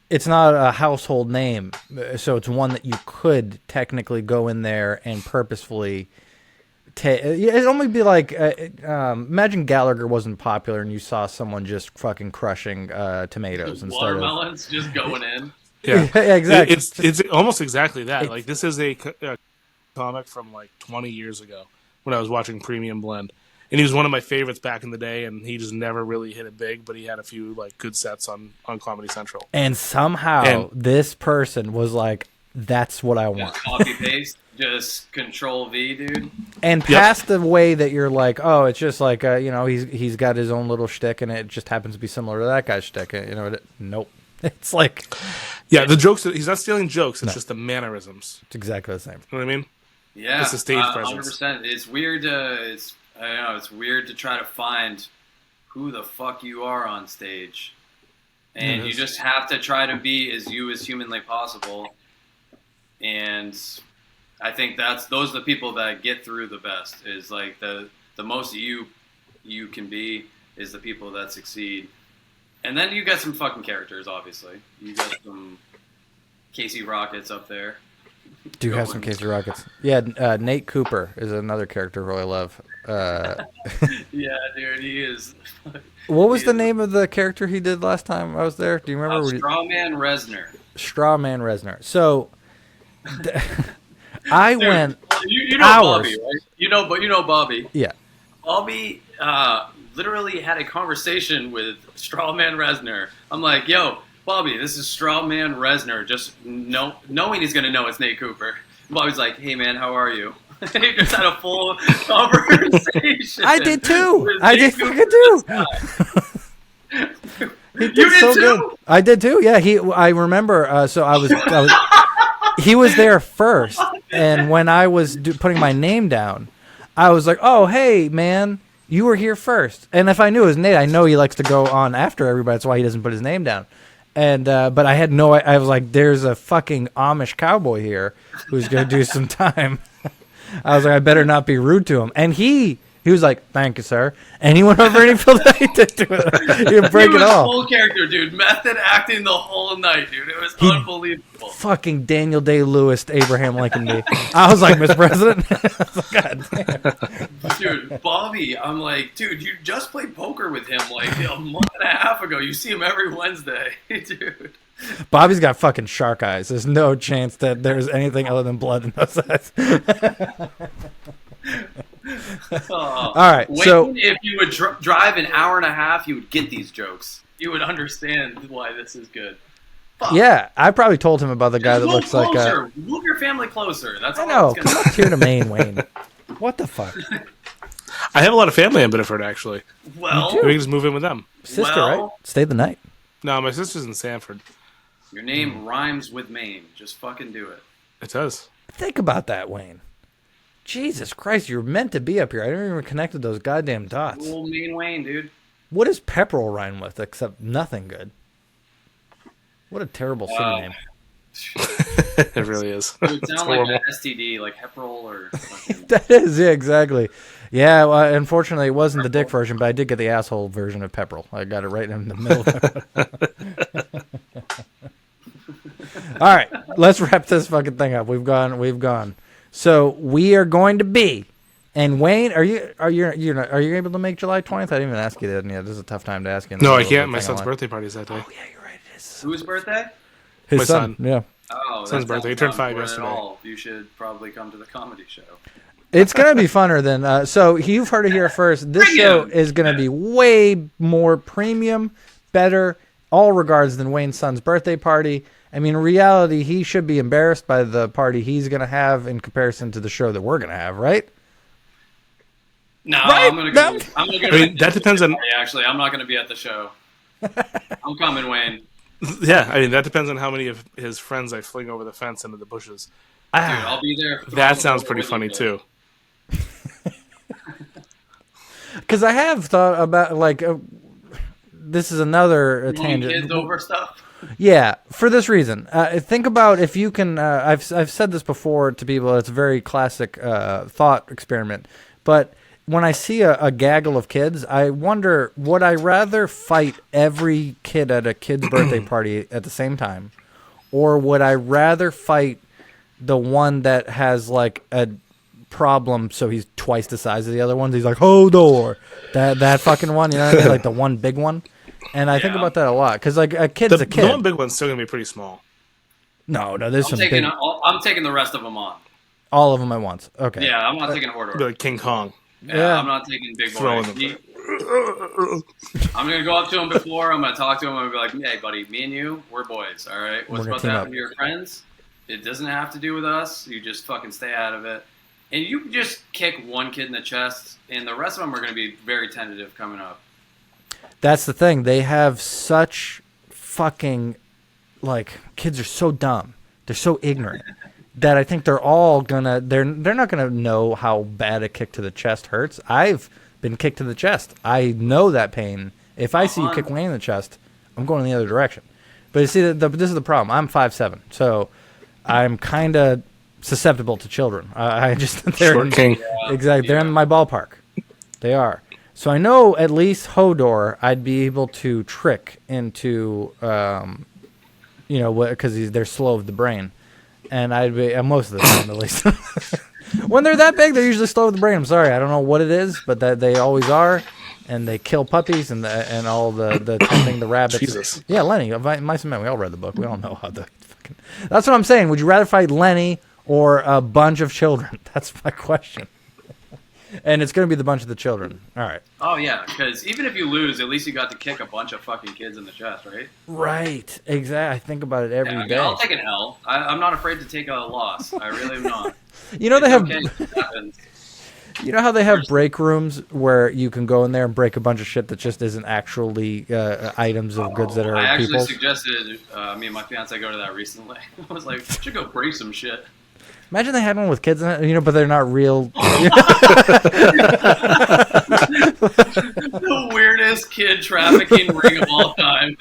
a household name, so it's one that you could technically go in there and purposefully it'd only be like imagine Gallagher wasn't popular and you saw someone just fucking crushing tomatoes instead of Watermelons just going in. Yeah, exactly. It's almost exactly that. Like, this is a comic from like 20 years ago when I was watching Premium Blend, and he was one of my favorites back in the day. And he just never really hit it big, but he had a few like good sets on Comedy Central. And somehow this person was like, "That's what I want." Just copy paste, just Control V, dude. And past the way that you're like, oh, it's just like you know, he's got his own little shtick, and it just happens to be similar to that guy's shtick. You know, nope. It's like, yeah, the jokes. He's not stealing jokes. It's just the mannerisms. It's exactly the same. You know what I mean? Yeah, it's the stage presence. 100%. It's weird. It's weird to try to find who the fuck you are on stage, and you just have to try to be as you as humanly possible. And I think those are the people that get through the best. Is like the most you can be is the people that succeed. And then you got some fucking characters, obviously. You got some Casey Rockets up there. Do have some Casey Rockets. Yeah, Nate Cooper is another character who I love. Yeah, dude, he is. What was the name of the character he did last time I was there? Do you remember? Strawman Resner. Strawman Resner. So, I went you know hours. Bobby, right? You know Bobby. Yeah. Bobby literally had a conversation with Strawman Resner. I'm like, yo, Bobby, this is Strawman Resner. Just knowing he's going to know it's Nate Cooper. Bobby's like, hey, man, how are you? He just had a full conversation. I did too. I did fucking too. He did so good. I did too. Yeah, I remember. So I was he was there first, and when I was putting my name down, I was like, "Oh, hey, man, you were here first." And if I knew it was Nate, I know he likes to go on after everybody. That's why he doesn't put his name down. And but I had no. I was like, "There's a fucking Amish cowboy here who's gonna do some time." I was like, I better not be rude to him. And he was like, "Thank you, sir." And he went over and he filled it. He did do it. He would break it all. Full character, dude. Method acting the whole night, dude. It was unbelievable. Fucking Daniel Day-Lewis, Abraham Lincoln me. I was like, Mr. President. I was like, God damn. Dude, Bobby, I'm like, dude, you just played poker with him like a month and a half ago. You see him every Wednesday, dude. Bobby's got fucking shark eyes. There's no chance that there's anything other than blood in those eyes. All right, so if you would drive an hour and a half, you would get these jokes. You would understand why this is good. Fuck. Yeah, I probably told him about the guy that looks closer. like move your family closer. That's all. I know. Come up here to Maine, Wayne. What the fuck? I have a lot of family in Biddeford, actually. Well, we can just move in with them. Sister, right? Stay the night. No, my sister's in Sanford. Your name rhymes with Maine. Just fucking do it. It does. Think about that, Wayne. Jesus Christ, you're meant to be up here. I didn't even connect those goddamn dots. Old Maine Wayne, dude. What does Pepperell rhyme with except nothing good? What a terrible city name. It really is. It would It's sound like horrible. an STD, like Heprol or fucking... That is, yeah, exactly. Yeah, well, unfortunately, it wasn't the dick version, but I did get the asshole version of Pepperell. I got it right in the middle. All right, let's wrap this fucking thing up. We've gone. So we are going to be, and Wayne, are you able to make July 20th? I didn't even ask you that yet. This is a tough time to ask you. No, I can't. My son's birthday party's that day. Oh yeah, you're right. It is Whose birthday? his My son. Yeah. Oh, Son's that birthday. He sounds turned 5 not yesterday. at all. You should probably come to the comedy show. It's going to be funner than... so you've heard it here first. This show is going to be way more premium, better, all regards than Wayne's son's birthday party. I mean, in reality, he should be embarrassed by the party he's going to have in comparison to the show that we're going to have, right? No, Right? I'm gonna go. No. I'm gonna go. I mean, that depends on. Actually, I'm not gonna be at the show. I'm coming, Wayne. Yeah, I mean that depends on how many of his friends I fling over the fence into the bushes. Dude, I'll be there. That sounds pretty with you, funny man. too. Because I have thought about, like... this is another Pulling tangent. kids over stuff. Yeah, for this reason. Think about if you can... I've said this before to people. It's a very classic thought experiment. But when I see a gaggle of kids, I wonder, would I rather fight every kid at a kid's birthday party at the same time? Or would I rather fight the one that has, like, a problem so he's twice the size of the other ones? He's like, Hodor! That fucking one, you know what I mean? Like the one big one. And I think Yeah. about that a lot. Because, like, a kid's a kid. The one big one's still gonna be pretty small. No, there's I'm some taking. big... I'm taking the rest of them on. All of them at once. Okay. Yeah, I'm not taking Be Hodor. like King Kong. Yeah, I'm not taking Big Boy. Throwing them. I'm gonna go up to him before. I'm gonna talk to him. I'm gonna be like, "Hey, buddy, me and you, we're boys. All right. What's We're gonna about to team happen up. to your friends? It doesn't have to do with us. You just fucking stay out of it. And you just kick one kid in the chest, and the rest of them are gonna be very tentative coming up. That's the thing. They have such fucking, like, kids are so dumb. They're so ignorant that I think they're all gonna, they're not gonna know how bad a kick to the chest hurts. I've been kicked to the chest. I know that pain. If I see you kick Wayne in the chest, I'm going in the other direction. But you see, this is the problem. I'm 5'7", so I'm kind of susceptible to children. I just, they're Short king. exactly. They're in my ballpark. They are. So I know at least Hodor I'd be able to trick into, because they're slow of the brain. And I'd be, most of the time at least. When they're that big, they're usually slow of the brain. I'm sorry. I don't know what it is, but that they always are. And they kill puppies and all the tending the rabbits. Jesus. Yeah, Lenny. Mice and Men. We all read the book. We all know how the fucking... That's what I'm saying. Would you rather fight Lenny or a bunch of children? That's my question. And it's going to be the bunch of the children. All right. Oh yeah, because even if you lose, at least you got to kick a bunch of fucking kids in the chest, right? Right. Exactly. I think about it every Yeah, I mean, day. I'll take an L. I'm not afraid to take a loss. I really am not. You know, they It's have... okay. It happens. You know how they have break rooms where you can go in there and break a bunch of shit that just isn't actually items of goods that are I actually people's? suggested me and my fiance go to that recently. I was like, we should go break some shit. Imagine they had one with kids in it, but they're not real. The weirdest kid trafficking ring of all time.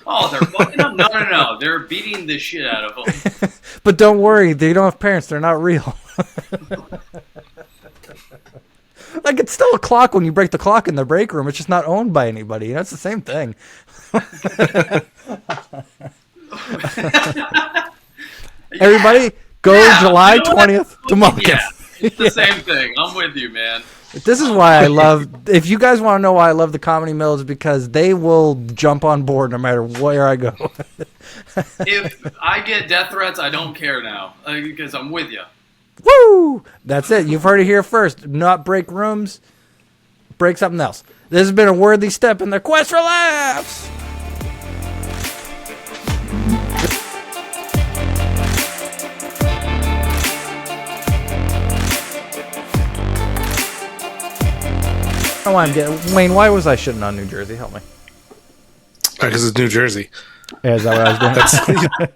Oh, they're fucking up? No. They're beating the shit out of them. But don't worry, they don't have parents. They're not real. Like, it's still a clock when you break the clock in the break room. It's just not owned by anybody. It's the same thing. Everybody, go July 20th to Mumpkins. Yeah, it's the same thing. I'm with you, man. This is why I love... If you guys want to know why I love the Comedy Mills, because they will jump on board no matter where I go. If I get death threats, I don't care now because I'm with you. Woo! That's it. You've heard it here first. Not break rooms, break something else. This has been a worthy step in the quest for laughs. I don't know why I'm getting... Wayne, why was I shitting on New Jersey? Help me. Because it's New Jersey. Yeah, is that what I was doing?